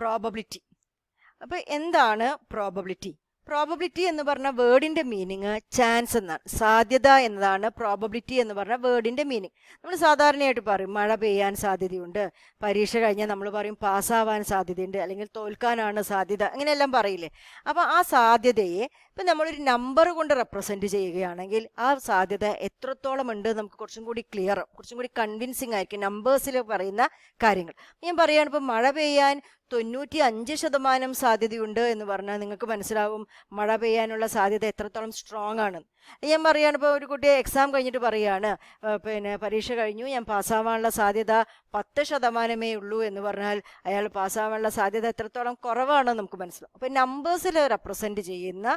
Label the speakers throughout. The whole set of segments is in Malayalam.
Speaker 1: പ്രോബബിലിറ്റി. അപ്പോൾ എന്താണ് പ്രോബബിലിറ്റി? പ്രോബബിലിറ്റി എന്ന് പറഞ്ഞ വേർഡിന്റെ മീനിങ് ചാൻസ് എന്നാണ്, സാധ്യത എന്നതാണ് പ്രോബബിലിറ്റി എന്ന് പറഞ്ഞ വേർഡിന്റെ മീനിങ്. നമ്മൾ സാധാരണയായിട്ട് പറയും മഴ പെയ്യാൻ സാധ്യതയുണ്ട്, പരീക്ഷ കഴിഞ്ഞാൽ നമ്മൾ പറയും പാസ്സാവാൻ സാധ്യതയുണ്ട്, അല്ലെങ്കിൽ തോൽക്കാനാണ് സാധ്യത, അങ്ങനെയെല്ലാം പറയില്ലേ. അപ്പോൾ ആ സാധ്യതയെ ഇപ്പം നമ്മളൊരു നമ്പർ കൊണ്ട് റെപ്രസെൻറ്റ് ചെയ്യുകയാണെങ്കിൽ ആ സാധ്യത എത്രത്തോളം ഉണ്ട് നമുക്ക് കുറച്ചും കൂടി ക്ലിയർ, കുറച്ചും കൂടി കൺവിൻസിങ് ആയിരിക്കും നമ്പേഴ്സിൽ പറയുന്ന കാര്യങ്ങൾ. ഞാൻ പറയുകയാണ് ഇപ്പോൾ മഴ പെയ്യാൻ 95% സാധ്യതയുണ്ട് എന്ന് പറഞ്ഞാൽ നിങ്ങൾക്ക് മനസ്സിലാവും മഴ പെയ്യാനുള്ള സാധ്യത എത്രത്തോളം സ്ട്രോങ് ആണ്. ഞാൻ പറയുകയാണ് ഇപ്പോൾ ഒരു കുട്ടി എക്സാം കഴിഞ്ഞിട്ട് പറയുകയാണ് പരീക്ഷ കഴിഞ്ഞു, ഞാൻ പാസ്സാവാനുള്ള സാധ്യത 10% ഉള്ളൂ എന്ന് പറഞ്ഞാൽ അയാൾ പാസ്സാവാനുള്ള സാധ്യത എത്രത്തോളം കുറവാണെന്ന് നമുക്ക് മനസ്സിലാവും. അപ്പോൾ നമ്പേഴ്സിൽ റെപ്രസെൻറ്റ് ചെയ്യുന്ന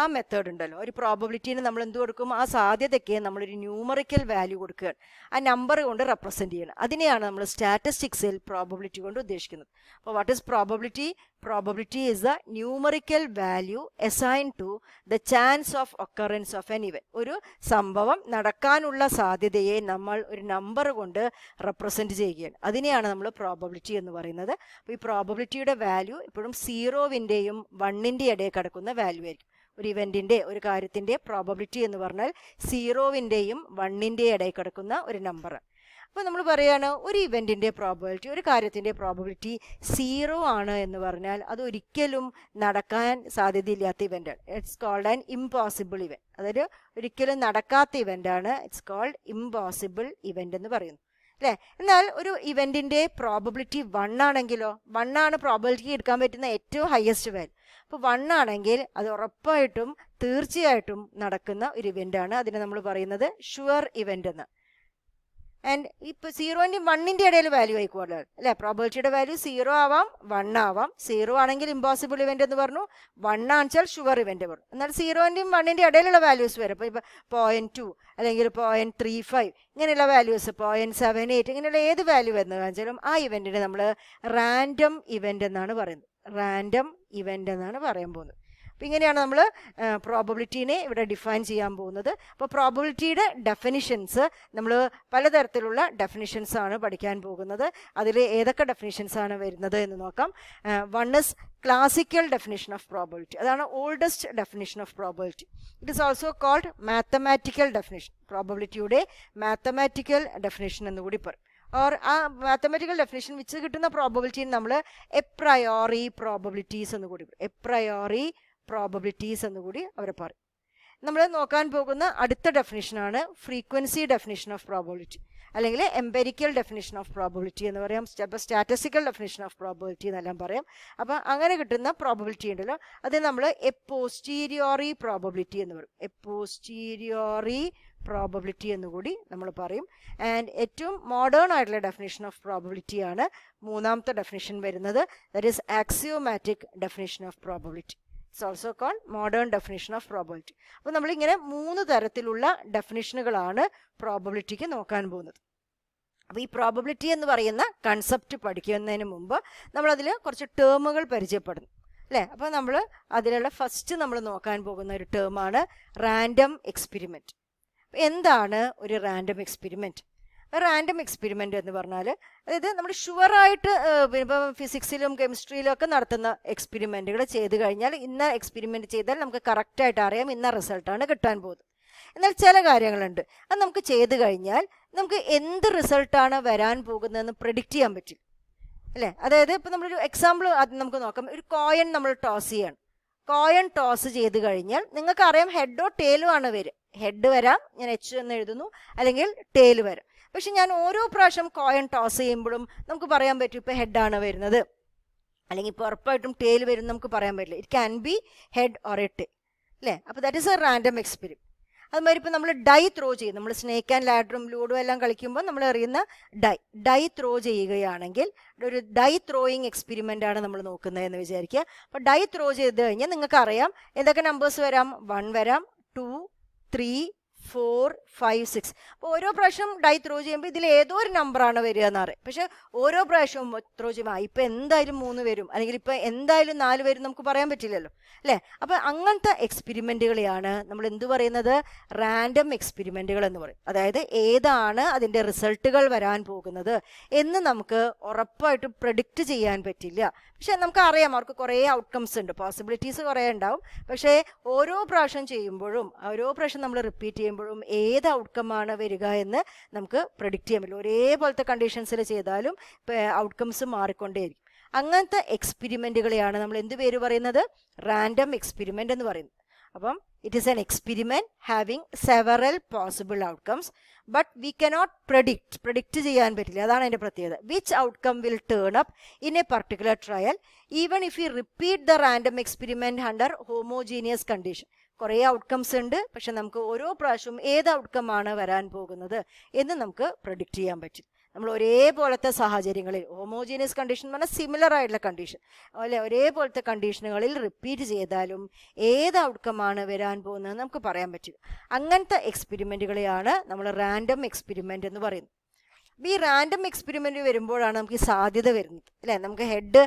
Speaker 1: ആ മെത്തേഡ് ഉണ്ടല്ലോ, ഒരു പ്രോബബിലിറ്റീന് നമ്മൾ എന്ത് കൊടുക്കും, ആ സാധ്യതയ്ക്ക് നമ്മളൊരു ന്യൂമറിക്കൽ വാല്യൂ കൊടുക്കുകയാണ്, ആ നമ്പർ കൊണ്ട് റെപ്രസെൻറ്റ് ചെയ്യണം. അതിനെയാണ് നമ്മൾ സ്റ്റാറ്റിസ്റ്റിക്സിൽ പ്രോബബിലിറ്റി കൊണ്ട് ഉദ്ദേശിക്കുന്നത്. അപ്പോൾ what is probability? Probability is the numerical value assigned to the chance of occurrence of an event. ഒരു സംഭവം നടക്കാനുള്ള സാധ്യതയെ നമ്മൾ ഒരു നമ്പർ കൊണ്ട് റെപ്രസെൻറ്റ് ചെയ്യുകയാണ്. അതിനെയാണ് നമ്മൾ പ്രോബബിലിറ്റി എന്ന് പറയുന്നത്. അപ്പോൾ ഈ പ്രോബബിലിറ്റിയുടെ വാല്യൂ എപ്പോഴും 0-ന്റെയും 1-ന്റെയും ഇടയിൽ കിടക്കുന്ന വാല്യൂ ആയിരിക്കും. ഒരു ഇവൻറ്റിൻ്റെ, ഒരു കാര്യത്തിൻ്റെ പ്രോബബിലിറ്റി എന്ന് പറഞ്ഞാൽ 0-ന്റെയും 1-ന്റെയും ഇടയിൽ കിടക്കുന്ന ഒരു നമ്പറാണ്. അപ്പോൾ നമ്മൾ പറയുകയാണ് ഒരു ഇവൻറ്റിൻ്റെ പ്രോബബിലിറ്റി, ഒരു കാര്യത്തിൻ്റെ പ്രോബബിലിറ്റി 0 ആണ് എന്ന് പറഞ്ഞാൽ അത് ഒരിക്കലും നടക്കാൻ സാധ്യതയില്ലാത്ത ഇവൻ്റാണ്. It's called an impossible event. അതൊരു ഒരിക്കലും നടക്കാത്ത ഇവൻ്റാണ്. ഇറ്റ്സ് കോൾഡ് ഇംപോസിബിൾ ഇവൻ്റ് എന്ന് പറയുന്നു, അല്ലേ? എന്നാൽ ഒരു ഇവൻറ്റിൻ്റെ പ്രോബബിലിറ്റി 1 ആണെങ്കിലോ, 1 ആണ് പ്രോബബിലിറ്റി എടുക്കാൻ പറ്റുന്ന ഏറ്റവും ഹയസ്റ്റ് വാല്യൂ. അപ്പോൾ 1 ആണെങ്കിൽ അത് ഉറപ്പായിട്ടും തീർച്ചയായിട്ടും നടക്കുന്ന ഒരു ഇവൻ്റാണ്. അതിനെ നമ്മൾ പറയുന്നത് ഷുവർ ഇവൻ്റ് എന്ന്. ആൻഡ് ഇപ്പോൾ 0-ന്റെയും 1-ന്റെയും ഇടയിൽ വാല്യൂ ആയിക്കോളൂ, അല്ലേ? പ്രോബബിലിറ്റിയുടെ വാല്യൂ 0 ആവാം, 1 ആവാം. 0 ആണെങ്കിൽ ഇമ്പോസിബിൾ ഇവൻ്റ് എന്ന് പറഞ്ഞു, 1 ആണെച്ചാൽ ഷുവർ ഇവൻ്റ് പറഞ്ഞു. എന്നാൽ 0-ന്റെയും 1-ന്റെയും ഇടയിലുള്ള വാല്യൂസ് വരും. ഇപ്പോൾ 0.2 അല്ലെങ്കിൽ 0.35 ഇങ്ങനെയുള്ള വാല്യൂസ്, 0.78 ഇങ്ങനെയുള്ള ഏത് വാല്യൂ എന്ന് കാണിച്ചാലും ആ ഇവൻറ്റിനെ നമ്മൾ റാൻഡം ഇവൻ്റ് എന്നാണ് പറയുന്നത്. റാൻഡം ഇവൻ്റ് എന്നാണ് പറയാൻ പോകുന്നത്. അപ്പോൾ ഇങ്ങനെയാണ് നമ്മൾ പ്രോബബിലിറ്റീനെ ഇവിടെ ഡിഫൈൻ ചെയ്യാൻ പോകുന്നത്. അപ്പോൾ പ്രോബബിലിറ്റിയുടെ ഡെഫിനിഷൻസ് നമ്മൾ പലതരത്തിലുള്ള ഡെഫിനിഷൻസ് ആണ് പഠിക്കാൻ പോകുന്നത്. അതിൽ ഏതൊക്കെ ഡെഫിനിഷൻസ് ആണ് വരുന്നത് എന്ന് നോക്കാം. One is classical definition of probability. അതാണ് oldest definition of probability. It is also called mathematical definition. പ്രോബബിലിറ്റിയുടെ മാത്തമാറ്റിക്കൽ ഡെഫിനിഷൻ എന്നുകൂടി പറയും. ഓർ ആ മാത്തമാറ്റിക്കൽ ഡെഫിനിഷൻ വെച്ച് കിട്ടുന്ന പ്രോബബിലിറ്റിന് നമ്മൾ എപ്രയോറി പ്രോബബിലിറ്റീസ് എന്ന് കൂടി പറയും. എപ്രയോറി പ്രോബബിലിറ്റീസ് എന്നുകൂടി അവർ പറയും. നമ്മൾ നോക്കാൻ പോകുന്ന അടുത്ത ഡെഫിനിഷനാണ് ഫ്രീക്വൻസി ഡെഫിനിഷൻ ഓഫ് പ്രോബബിലിറ്റി, അല്ലെങ്കിൽ എംപെരിക്കൽ ഡെഫിനിഷൻ ഓഫ് പ്രോബബിലിറ്റി എന്ന് പറയാം, സ്റ്റാറ്റിസ്റ്റിക്കൽ ഡെഫിനിഷൻ ഓഫ് പ്രോബബിലിറ്റി എന്നെല്ലാം പറയാം. അപ്പോൾ അങ്ങനെ കിട്ടുന്ന പ്രോബബിലിറ്റി ഉണ്ടല്ലോ, അത് നമ്മൾ എപ്പോസ്റ്റീരിയോറി പ്രോബബിലിറ്റി എന്ന് പറയും. എപ്പോസ്റ്റീരിയോറി പ്രോബബിലിറ്റി എന്നുകൂടി നമ്മൾ പറയും. ആൻഡ് ഏറ്റവും മോഡേൺ ആയിട്ടുള്ള ഡെഫിനിഷൻ ഓഫ് പ്രോബബിലിറ്റി ആണ് മൂന്നാമത്തെ ഡെഫിനിഷൻ വരുന്നത്. That is axiomatic definition of probability. It's also called modern definition of probability. അപ്പോൾ നമ്മളിങ്ങനെ 3 തരത്തിലുള്ള ഡെഫിനിഷനുകളാണ് പ്രോബബിലിറ്റിക്ക് നോക്കാൻ പോകുന്നത്. അപ്പോൾ ഈ പ്രോബബിലിറ്റി എന്ന് പറയുന്ന കൺസെപ്റ്റ് പഠിക്കുന്നതിന് മുമ്പ് നമ്മളതിൽ കുറച്ച് ടേമുകൾ പരിചയപ്പെടുന്നു, അല്ലേ? അപ്പോൾ നമ്മൾ അതിലുള്ള ഫസ്റ്റ് നമ്മൾ നോക്കാൻ പോകുന്ന ഒരു ടേമാണ് റാൻഡം എക്സ്പെരിമെൻറ്റ്. എന്താണ് ഒരു റാൻഡം എക്സ്പെരിമെൻറ്റ്? റാൻഡം എക്സ്പെരിമെൻ്റ് എന്ന് പറഞ്ഞാൽ അതായത് നമ്മൾ ഷുവറായിട്ട് ഇപ്പോൾ ഫിസിക്സിലും കെമിസ്ട്രിയിലും ഒക്കെ നടത്തുന്ന എക്സ്പെരിമെൻറ്റുകൾ ചെയ്ത് കഴിഞ്ഞാൽ ഇന്ന എക്സ്പെരിമെൻറ്റ് ചെയ്താൽ നമുക്ക് കറക്റ്റായിട്ട് അറിയാം ഇന്ന റിസൾട്ടാണ് കിട്ടാൻ പോകുന്നത്. എന്നാൽ ചില കാര്യങ്ങളുണ്ട്, അത് നമുക്ക് ചെയ്ത് കഴിഞ്ഞാൽ നമുക്ക് എന്ത് റിസൾട്ടാണ് വരാൻ പോകുന്നതെന്ന് പ്രെഡിക്റ്റ് ചെയ്യാൻ പറ്റില്ല, അല്ലേ? അതായത് ഇപ്പോൾ നമ്മളൊരു എക്സാമ്പിൾ ആദ്യം നമുക്ക് നോക്കാം. ഒരു കോയിൻ നമ്മൾ ടോസ് ചെയ്യാണ്. കോയിൻ ടോസ് ചെയ്ത് കഴിഞ്ഞാൽ നിങ്ങൾക്കറിയാം ഹെഡോ ടെയിലോ ആണ് വരിക. ഹെഡ് വരാം, ഞാൻ H എന്ന് എഴുതുന്നു, അല്ലെങ്കിൽ ടെയിൽ വരാം. പക്ഷെ ഞാൻ ഓരോ പ്രാവശ്യം കോയിൻ ടോസ് ചെയ്യുമ്പോഴും നമുക്ക് പറയാൻ പറ്റും ഇപ്പോൾ ഹെഡാണ് വരുന്നത്, അല്ലെങ്കിൽ ഇപ്പോൾ ഉറപ്പായിട്ടും ടെയിൽ വരും നമുക്ക് പറയാൻ പറ്റില്ല. It can be head or a tail, അല്ലേ? അപ്പോൾ that is a random experiment. അതുമാതിരി ഇപ്പോൾ നമ്മൾ ഡൈ ത്രോ ചെയ്യും, നമ്മൾ സ്നേക്ക് ആൻഡ് ലാഡറും ലൂഡോ എല്ലാം കളിക്കുമ്പോൾ നമ്മൾ എറിയുന്ന ഡൈ ത്രോ ചെയ്യുകയാണെങ്കിൽ ഒരു ഡൈ ത്രോയിങ് എക്സ്പെരിമെൻ്റ് ആണ് നമ്മൾ നോക്കുന്നതെന്ന് വിചാരിക്കുക. അപ്പോൾ ഡൈ ത്രോ ചെയ്ത് കഴിഞ്ഞാൽ നിങ്ങൾക്ക് അറിയാം എന്തൊക്കെ നമ്പേഴ്സ് വരാം. 1 വരാം, 2, 3, 4 5 6. അപ്പോൾ ഓരോ പ്രാവശ്യം ഡൈ ത്രോ ചെയ്യുമ്പോൾ ഇതിൽ ഏതോ ഒരു നമ്പറാണ് വരിക എന്ന് അറിയാം. പക്ഷെ ഓരോ പ്രാവശ്യവും ത്രോ ചെയ്യുമ്പോൾ ഇപ്പം എന്തായാലും 3 വരും, അല്ലെങ്കിൽ ഇപ്പം എന്തായാലും 4 വരും, നമുക്ക് പറയാൻ പറ്റില്ലല്ലോ അല്ലേ. അപ്പം അങ്ങനത്തെ എക്സ്പെരിമെൻറ്റുകളെയാണ് നമ്മൾ എന്ത് പറയുന്നത്, റാൻഡം എക്സ്പെരിമെൻറ്റുകൾ എന്ന് പറയും. അതായത് ഏതാണ് അതിൻ്റെ റിസൾട്ടുകൾ വരാൻ പോകുന്നത് എന്ന് നമുക്ക് ഉറപ്പായിട്ടും പ്രെഡിക്റ്റ് ചെയ്യാൻ പറ്റില്ല. പക്ഷെ നമുക്കറിയാം അവർക്ക് കുറേ ഔട്ട്കംസ് ഉണ്ട്, പോസിബിലിറ്റീസ് കുറേ ഉണ്ടാവും. പക്ഷേ ഓരോ പ്രാവശ്യം ചെയ്യുമ്പോഴും ഓരോ പ്രാവശ്യം നമ്മൾ റിപ്പീറ്റ് ചെയ്യുമ്പോഴും ഏത് ഔട്ട്കമാണ് വരിക എന്ന് നമുക്ക് പ്രെഡിക്റ്റ് ചെയ്യാൻ പറ്റില്ല. ഒരേപോലത്തെ കണ്ടീഷൻസിൽ ചെയ്താലും ഔട്ട്കംസ് മാറിക്കൊണ്ടേയിരിക്കും. അങ്ങനത്തെ എക്സ്പെരിമെൻറ്റുകളെയാണ് നമ്മൾ എന്ത് പേര് പറയുന്നത്, റാൻഡം എക്സ്പെരിമെൻ്റ് എന്ന് പറയുന്നത്. അപ്പം it is N experiment having several possible outcomes but we cannot predict ചെയ്യാൻ പറ്റില്ല. അതാണ് അതിൻ്റെ പ്രത്യേകത. Which outcome will turn up in A particular trial even if you repeat the random experiment under homogeneous condition. കുറേ ഔട്ട്കംസ് ഉണ്ട്, പക്ഷെ നമുക്ക് ഓരോ പ്രാവശ്യവും ഏത് ഔട്ട്കമാണ് വരാൻ പോകുന്നത് എന്ന് നമുക്ക് പ്രെഡിക്റ്റ് ചെയ്യാൻ പറ്റും. നമ്മൾ ഒരേപോലത്തെ സാഹചര്യങ്ങളിൽ, ഹോമോജീനിയസ് കണ്ടീഷൻ എന്ന് പറഞ്ഞാൽ സിമിലർ ആയിട്ടുള്ള കണ്ടീഷൻ അല്ലെ, ഒരേപോലത്തെ കണ്ടീഷനുകളിൽ റിപ്പീറ്റ് ചെയ്താലും ഏത് ഔട്ട്കമാണ് വരാൻ പോകുന്നത് നമുക്ക് പറയാൻ പറ്റില്ല. അങ്ങനത്തെ എക്സ്പെരിമെൻറ്റുകളെയാണ് നമ്മൾ റാൻഡം എക്സ്പെരിമെൻ്റ് എന്ന് പറയുന്നത്. ഈ റാൻഡം എക്സ്പെരിമെൻറ്റ് വരുമ്പോഴാണ് നമുക്ക് ഈ സാധ്യത വരുന്നത് അല്ലേ. നമുക്ക് ഹെഡ്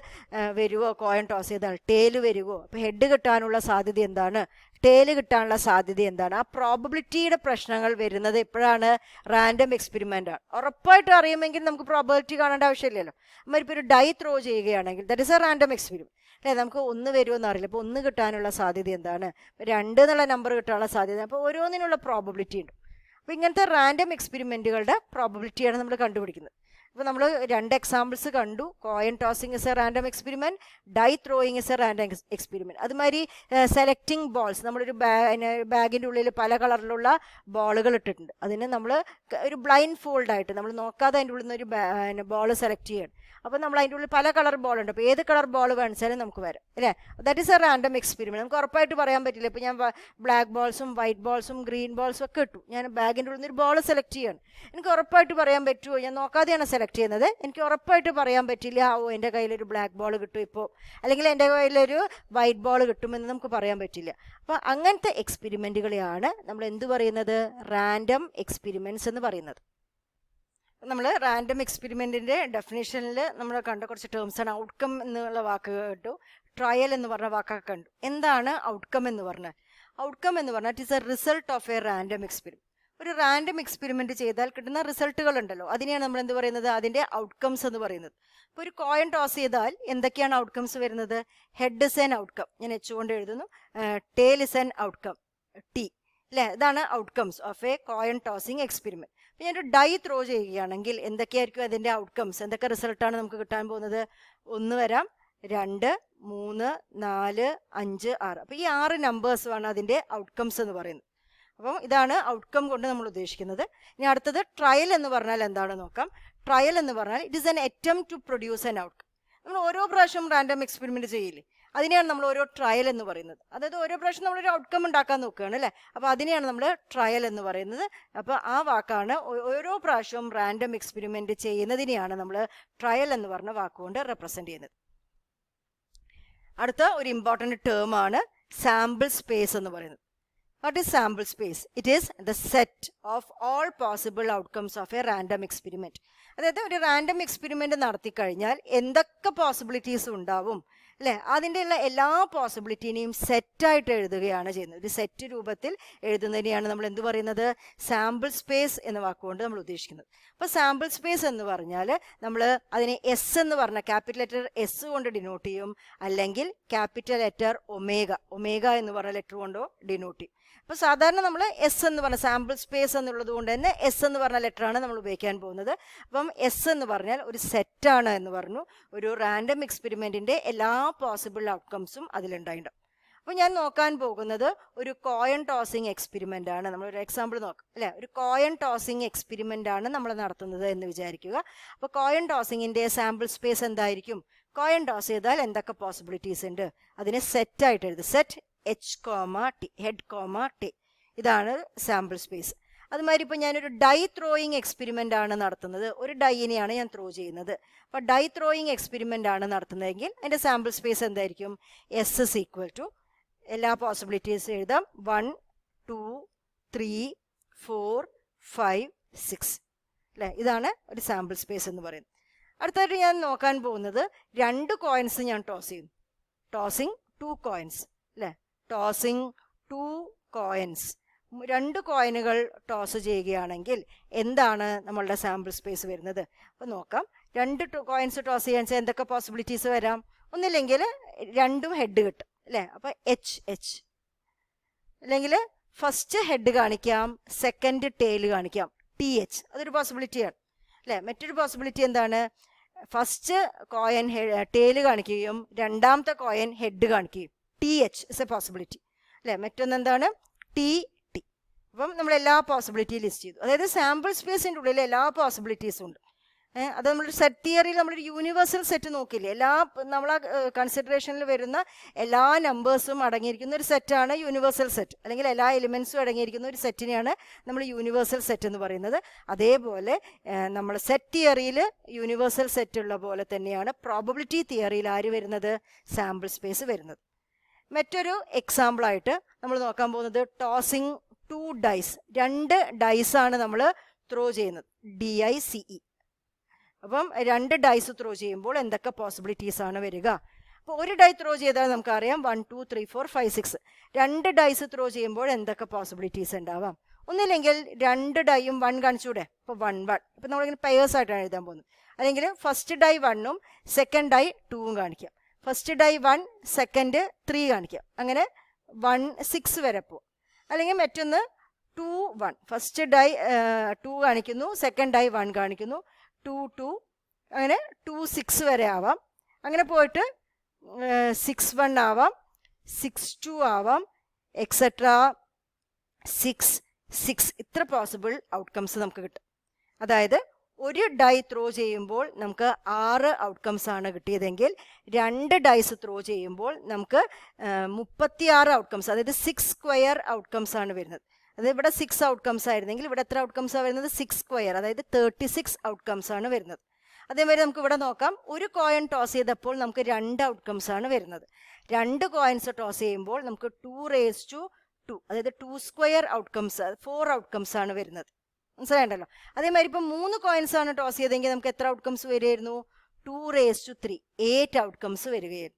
Speaker 1: വരുമോ, കോയിൻ ടോസ് ചെയ്താൽ ടെയില് വരുമോ, അപ്പോൾ ഹെഡ് കിട്ടാനുള്ള സാധ്യത എന്താണ്, ടെയില് കിട്ടാനുള്ള സാധ്യത എന്താണ്, ആ പ്രോബബിലിറ്റിയുടെ പ്രശ്നങ്ങൾ വരുന്നത് എപ്പോഴാണ്, റാൻഡം എക്സ്പെരിമെൻ്റ് ആണ്. ഉറപ്പായിട്ട് അറിയുമെങ്കിൽ നമുക്ക് പ്രോബബിലിറ്റി കാണേണ്ട ആവശ്യമില്ലല്ലോ. നമ്മളിപ്പോൾ ഒരു ഡൈ ത്രോ ചെയ്യുകയാണെങ്കിൽ that is a random experiment അല്ലേ. നമുക്ക് 1 വരുമോ എന്നറിയില്ല, അപ്പോൾ 1 കിട്ടാനുള്ള സാധ്യത എന്താണ്, 2 എന്നുള്ള നമ്പർ കിട്ടാനുള്ള സാധ്യത, അപ്പോൾ ഓരോന്നിനുള്ള പ്രോബബിലിറ്റി ഉണ്ട്. അപ്പോൾ ഇങ്ങനത്തെ റാൻഡം എക്സ്പെരിമെൻറ്റുകളുടെ പ്രോബബിലിറ്റിയാണ് നമ്മൾ കണ്ടുപിടിക്കുന്നത്. അപ്പോൾ നമ്മൾ 2 എക്സാമ്പിൾസ് കണ്ടു. Coin tossing is a random experiment, die throwing is a random experiment. അതുമാതിരി സെലക്ടിങ് ബോൾസ്, നമ്മളൊരു ബാഗിൻ്റെ ഉള്ളിൽ പല കളറിലുള്ള ബോളുകൾ ഇട്ടിട്ടുണ്ട്. അതിന് നമ്മൾ ഒരു ബ്ലൈൻഡ് ഫോൾഡായിട്ട് നമ്മൾ നോക്കാതെ അതിൻ്റെ ഉള്ളിൽ നിന്ന് ഒരു ബോൾ സെലക്ട് ചെയ്യണം. അപ്പോൾ നമ്മൾ അതിൻ്റെ ഉള്ളിൽ പല കളർ ബോളുണ്ട്, അപ്പോൾ ഏത് കളർ ബോൾ വേണിച്ചാലും നമുക്ക് വരാം അല്ലേ. That is a random experiment. നമുക്ക് ഉറപ്പായിട്ട് പറയാൻ പറ്റില്ല. ഇപ്പോൾ ഞാൻ ബ്ലാക്ക് ബോൾസും വൈറ്റ് ബോൾസും ഗ്രീൻ ബോൾസും ഒക്കെ ഇട്ടു, ഞാൻ ബാഗിൻ്റെ ഉള്ളിൽ നിന്ന് ഒരു ബോൾ സെലക്ട് ചെയ്യണം. എനിക്ക് ഉറപ്പായിട്ട് പറയാൻ പറ്റുമോ, ഞാൻ നോക്കാതെയാണ് സെലക്ട് ചെയ്യുന്നത്, എനിക്ക് ഉറപ്പായിട്ട് പറയാൻ പറ്റില്ല എൻ്റെ കയ്യിലൊരു ബ്ലാക്ക് ബോൾ കിട്ടും ഇപ്പോൾ, അല്ലെങ്കിൽ എൻ്റെ കയ്യിലൊരു വൈറ്റ് ബോൾ കിട്ടുമെന്ന് നമുക്ക് പറയാൻ പറ്റില്ല. അപ്പോൾ അങ്ങനത്തെ എക്സ്പെരിമെൻറ്റുകളെയാണ് നമ്മൾ എന്ത് പറയുന്നത്, റാൻഡം എക്സ്പെരിമെൻറ്റ്സ് എന്ന് പറയുന്നത്. നമ്മൾ റാൻഡം എക്സ്പെരിമെൻറ്റിൻ്റെ ഡെഫിനേഷനിൽ നമ്മൾ കണ്ട കുറച്ച് ടേംസാണ്. ഔട്ട്കം എന്നുള്ള വാക്ക് കേട്ടു, ട്രയൽ എന്ന് പറഞ്ഞ വാക്കൊക്കെ കണ്ടു. എന്താണ് ഔട്ട്കം എന്ന് പറഞ്ഞാൽ? ഔട്ട്കം എന്ന് പറഞ്ഞാൽ it is A result of a random experiment. ഒരു റാൻഡം എക്സ്പെരിമെൻറ്റ് ചെയ്താൽ കിട്ടുന്ന റിസൾട്ടുകൾ ഉണ്ടല്ലോ, അതിനെയാണ് നമ്മൾ എന്ത് പറയുന്നത്, അതിൻ്റെ ഔട്ട്കംസ് എന്ന് പറയുന്നത്. ഇപ്പോൾ ഒരു കോയിൻ ടോസ് ചെയ്താൽ എന്തൊക്കെയാണ് ഔട്ട്കംസ് വരുന്നത്, ഹെഡ് ഇസ് എൻ ഔട്ട്കം, ഞാൻ എച്ച് കൊണ്ട് എഴുതുന്നു, tail is an outcome, T അല്ലേ. ഇതാണ് outcomes of a coin tossing experiment. അപ്പോൾ ഞാനൊരു ഡൈ ത്രോ ചെയ്യുകയാണെങ്കിൽ എന്തൊക്കെയായിരിക്കും അതിൻ്റെ ഔട്ട്കംസ്, എന്തൊക്കെ റിസൾട്ടാണ് നമുക്ക് കിട്ടാൻ പോകുന്നത്, 1 വരാം, 2 3 4 5 6. അപ്പോൾ ഈ 6 നമ്പേഴ്സുമാണ് അതിൻ്റെ ഔട്ട്കംസ് എന്ന് പറയുന്നത്. അപ്പം ഇതാണ് ഔട്ട്കം കൊണ്ട് നമ്മൾ ഉദ്ദേശിക്കുന്നത്. ഇനി അടുത്തത് ട്രയൽ എന്ന് പറഞ്ഞാൽ എന്താണെന്ന് നോക്കാം. ട്രയൽ എന്ന് പറഞ്ഞാൽ it is an attempt to produce an outcome. നമ്മൾ ഓരോ പ്രാവശ്യം റാൻഡം എക്സ്പെരിമെൻറ്റ് ചെയ്യില്ലേ, അതിനെയാണ് നമ്മൾ ഓരോ ട്രയൽ എന്ന് പറയുന്നത്. അതായത് ഓരോ പ്രാവശ്യം നമ്മളൊരു ഔട്ട്കം ഉണ്ടാക്കാൻ നോക്കുകയാണ് അല്ലേ, അപ്പോൾ അതിനെയാണ് നമ്മൾ ട്രയൽ എന്ന് പറയുന്നത്. അപ്പോൾ ആ വാക്കാണ് ഓരോ പ്രാവശ്യവും റാൻഡം എക്സ്പെരിമെൻറ്റ് ചെയ്യുന്നതിനെയാണ് നമ്മൾ ട്രയൽ എന്ന് പറഞ്ഞ വാക്കുകൊണ്ട് റെപ്രസെൻറ്റ് ചെയ്യുന്നത്. അടുത്ത ഒരു ഇമ്പോർട്ടൻ്റ് ടേമാണ് സാമ്പിൾ സ്പേസ് എന്ന് പറയുന്നത്. What is sample space? It is the set of all possible outcomes of a random experiment. അതായത് ഒരു റാൻഡം എക്സ്പെരിമെൻ്റ് നടത്തി കഴിഞ്ഞാൽ എന്തൊക്കെ പോസിബിലിറ്റീസ് ഉണ്ടാവും അല്ലേ, അതിൻ്റെ ഉള്ള എല്ലാ പോസിബിലിറ്റീനെയും സെറ്റായിട്ട് എഴുതുകയാണ് ചെയ്യുന്നത്. ഒരു സെറ്റ് രൂപത്തിൽ എഴുതുന്നതിനെയാണ് നമ്മൾ എന്ത് പറയുന്നത്, സാമ്പിൾ സ്പേസ് എന്ന വാക്കുകൊണ്ട് നമ്മൾ ഉദ്ദേശിക്കുന്നത്. അപ്പോൾ സാമ്പിൾ സ്പേസ് എന്ന് പറഞ്ഞാൽ നമ്മൾ അതിനെ എസ് എന്ന് പറഞ്ഞ ക്യാപിറ്റൽ ലെറ്റർ എസ് കൊണ്ട് ഡിനോട്ട് ചെയ്യും, അല്ലെങ്കിൽ ക്യാപിറ്റൽ ലെറ്റർ ഒമേഗ എന്ന് പറഞ്ഞ ലെറ്റർ കൊണ്ടോ ഡിനോട്ട് ചെയ്യും. അപ്പോൾ സാധാരണ നമ്മൾ എസ് എന്ന് പറഞ്ഞ സാമ്പിൾ സ്പേസ് എന്നുള്ളത് കൊണ്ട് തന്നെ എസ് എന്ന് പറഞ്ഞ ലെറ്ററാണ് നമ്മൾ ഉപയോഗിക്കാൻ പോകുന്നത്. അപ്പം എസ് എന്ന് പറഞ്ഞാൽ ഒരു സെറ്റാണ് എന്ന് പറഞ്ഞു. ഒരു റാൻഡം എക്സ്പെരിമെൻറ്റിൻ്റെ എല്ലാ പോസിബിൾ ഔട്ട്കംസും അതിലുണ്ടായിട്ടുണ്ടാവും. അപ്പോൾ ഞാൻ നോക്കാൻ പോകുന്നത് ഒരു കോയിൻ ടോസിങ് എക്സ്പെരിമെൻ്റ് ആണ്. നമ്മളൊരു എക്സാമ്പിൾ നോക്കാം അല്ലേ. ഒരു കോയിൻ ടോസിങ് എക്സ്പെരിമെൻ്റ് ആണ് നമ്മൾ നടത്തുന്നത് എന്ന് വിചാരിക്കുക. അപ്പോൾ കോയിൻ ടോസിങ്ങിൻ്റെ സാമ്പിൾ സ്പേസ് എന്തായിരിക്കും, കോയിൻ ടോസ് ചെയ്താൽ എന്തൊക്കെ പോസിബിലിറ്റീസ് ഉണ്ട് അതിനെ സെറ്റായിട്ട് എഴുതും. Set H comma T, head comma T, ഇതാണ് സാമ്പിൾ സ്പേസ്. അതുമാതിരി ഇപ്പോൾ ഞാനൊരു ഡൈ ത്രോയിങ് എക്സ്പെരിമെൻ്റ് ആണ് നടത്തുന്നത്, ഒരു ഡൈനെയാണ് ഞാൻ ത്രോ ചെയ്യുന്നത്. അപ്പോൾ ഡൈ ത്രോയിങ് എക്സ്പെരിമെൻ്റ് ആണ് നടത്തുന്നതെങ്കിൽ അതിൻ്റെ സാമ്പിൾ സ്പേസ് എന്തായിരിക്കും, എസ് ഇസ് ഈക്വൽ ടു എല്ലാ പോസിബിലിറ്റീസ് എഴുതാം, 1 2 3 4 5 6 അല്ലേ? ഇതാണ് ഒരു സാമ്പിൾ സ്പേസ് എന്ന് പറയുന്നത്. അടുത്തായിട്ട് ഞാൻ നോക്കാൻ പോകുന്നത് 2 കോയിൻസ് ഞാൻ ടോസ് ചെയ്യുന്നു. ടോസിങ് 2 കോയിൻസ് അല്ലേ? ടോസിങ് 2 കോയിൻസ്, 2 കോയിനുകൾ ടോസ് ചെയ്യുകയാണെങ്കിൽ എന്താണ് നമ്മളുടെ സാമ്പിൾ സ്പേസ് വരുന്നത്? അപ്പോൾ നോക്കാം. 2 കോയിൻസ് ടോസ് ചെയ്യാൻ വെച്ചാൽ എന്തൊക്കെ പോസിബിലിറ്റീസ് വരാം? ഒന്നില്ലെങ്കിൽ രണ്ടും ഹെഡ് കിട്ടും അല്ലേ? അപ്പോൾ എച്ച് എച്ച്, അല്ലെങ്കിൽ ഫസ്റ്റ് ഹെഡ് കാണിക്കാം, സെക്കൻഡ് ടെയിൽ കാണിക്കാം, ടി എച്ച്. അതൊരു പോസിബിലിറ്റിയാണ് അല്ലേ? മറ്റൊരു പോസിബിലിറ്റി എന്താണ്? ഫസ്റ്റ് കോയിൻ ടെയിൽ കാണിക്കുകയും രണ്ടാമത്തെ കോയിൻ ഹെഡ് കാണിക്കുകയും, T H is a possibility അല്ലേ? മറ്റൊന്നെന്താണ്? T T. അപ്പം നമ്മൾ എല്ലാ പോസിബിലിറ്റിയും ലിസ്റ്റ് ചെയ്തു. അതായത് സാമ്പിൾ സ്പേസിൻ്റെ ഉള്ളിൽ എല്ലാ പോസിബിലിറ്റീസും ഉണ്ട്. അത് നമ്മളൊരു സെറ്റ് തിയറിയിൽ നമ്മളൊരു യൂണിവേഴ്സൽ സെറ്റ് നോക്കില്ലേ? എല്ലാ നമ്മളെ കൺസിഡറേഷനിൽ വരുന്ന എല്ലാ നമ്പേഴ്സും അടങ്ങിയിരിക്കുന്ന ഒരു സെറ്റാണ് യൂണിവേഴ്സൽ സെറ്റ്, അല്ലെങ്കിൽ എല്ലാ എലിമെൻസും അടങ്ങിയിരിക്കുന്ന ഒരു സെറ്റിനെയാണ് നമ്മൾ യൂണിവേഴ്സൽ സെറ്റ് എന്ന് പറയുന്നത്. അതേപോലെ നമ്മൾ സെറ്റ് തിയറിയിൽ യൂണിവേഴ്സൽ സെറ്റ് ഉള്ള പോലെ തന്നെയാണ് പ്രോബബിലിറ്റി തിയറിയിൽ ആര് വരുന്നത്? സാമ്പിൾ സ്പേസ് വരുന്നത്. മറ്റൊരു എക്സാമ്പിളായിട്ട് നമ്മൾ നോക്കാൻ പോകുന്നത് ടോസിങ് 2 ഡൈസ്. 2 ഡൈസാണ് നമ്മൾ ത്രോ ചെയ്യുന്നത്, DICE. അപ്പം 2 ഡൈസ് ത്രോ ചെയ്യുമ്പോൾ എന്തൊക്കെ പോസിബിലിറ്റീസ് ആണ് വരിക? അപ്പോൾ ഒരു ഡൈ ത്രോ ചെയ്താൽ നമുക്കറിയാം 1 2 3 4 5 6. 2 ഡൈസ് ത്രോ ചെയ്യുമ്പോൾ എന്തൊക്കെ പോസിബിലിറ്റീസ് ഉണ്ടാവാം? ഒന്നില്ലെങ്കിൽ 2 ഡൈയും 1 കാണിച്ചൂടെ? അപ്പോൾ 1 1. ഇപ്പം നമ്മളിങ്ങനെ പെയേഴ്സ് ആയിട്ടാണ് എഴുതാൻ പോകുന്നത്. അല്ലെങ്കിൽ ഫസ്റ്റ് ഡൈ 1ഉം സെക്കൻഡ് ഡൈ 2ഉം കാണിക്കാം. ഫസ്റ്റ് ഡൈ 1, സെക്കൻഡ് 3 കാണിക്കാം. അങ്ങനെ 1 6 വരെ പോകും. അല്ലെങ്കിൽ മറ്റൊന്ന് 2 1, ഫസ്റ്റ് ഡൈ 2 കാണിക്കുന്നു, സെക്കൻഡ് ഡൈ 1 കാണിക്കുന്നു, 2 2, അങ്ങനെ 2 6 വരെ ആവാം. അങ്ങനെ പോയിട്ട് 6 1 ആവാം, 6 2 ആവാം, എക്സെട്ര 6 6. ഇത്ര പോസിബിൾ ഔട്ട്കംസ് നമുക്ക് കിട്ടും. അതായത് ഒരു ഡൈ ത്രോ ചെയ്യുമ്പോൾ നമുക്ക് 6 ഔട്ട്കംസ് ആണ് കിട്ടിയതെങ്കിൽ 2 ഡൈസ് ത്രോ ചെയ്യുമ്പോൾ നമുക്ക് 36 ഔട്ട്കംസ്, അതായത് 6 സ്ക്വയർ ഔട്ട്കംസ് ആണ് വരുന്നത്. അതായത് ഇവിടെ 6 ഔട്ട്കംസ് ആയിരുന്നെങ്കിൽ ഇവിടെ എത്ര ഔട്ട്കംസാണ് വരുന്നത്? 6 സ്ക്വയർ, അതായത് 36 ഔട്ട്കംസ് ആണ് വരുന്നത്. അതേമാതിരി നമുക്ക് ഇവിടെ നോക്കാം. ഒരു കോയിൻ ടോസ് ചെയ്തപ്പോൾ നമുക്ക് 2 ഔട്ട്കംസ് ആണ് വരുന്നത്. 2 കോയിൻസ് ടോസ് ചെയ്യുമ്പോൾ നമുക്ക് 2 raised to 2, അതായത് 2 സ്ക്വയർ ഔട്ട്കംസ്, 4 ഔട്ട്കംസ് ആണ് വരുന്നത്. മനസ്സിലായല്ലോ? അതേമാതിരി ഇപ്പം 3 കോയിൻസ് ആണ് ടോസ് ചെയ്തെങ്കിൽ നമുക്ക് എത്ര ഔട്ട്കംസ് വരികയായിരുന്നു? 2 raised to 3, 8 ഔട്ട്കംസ് വരികയായിരുന്നു.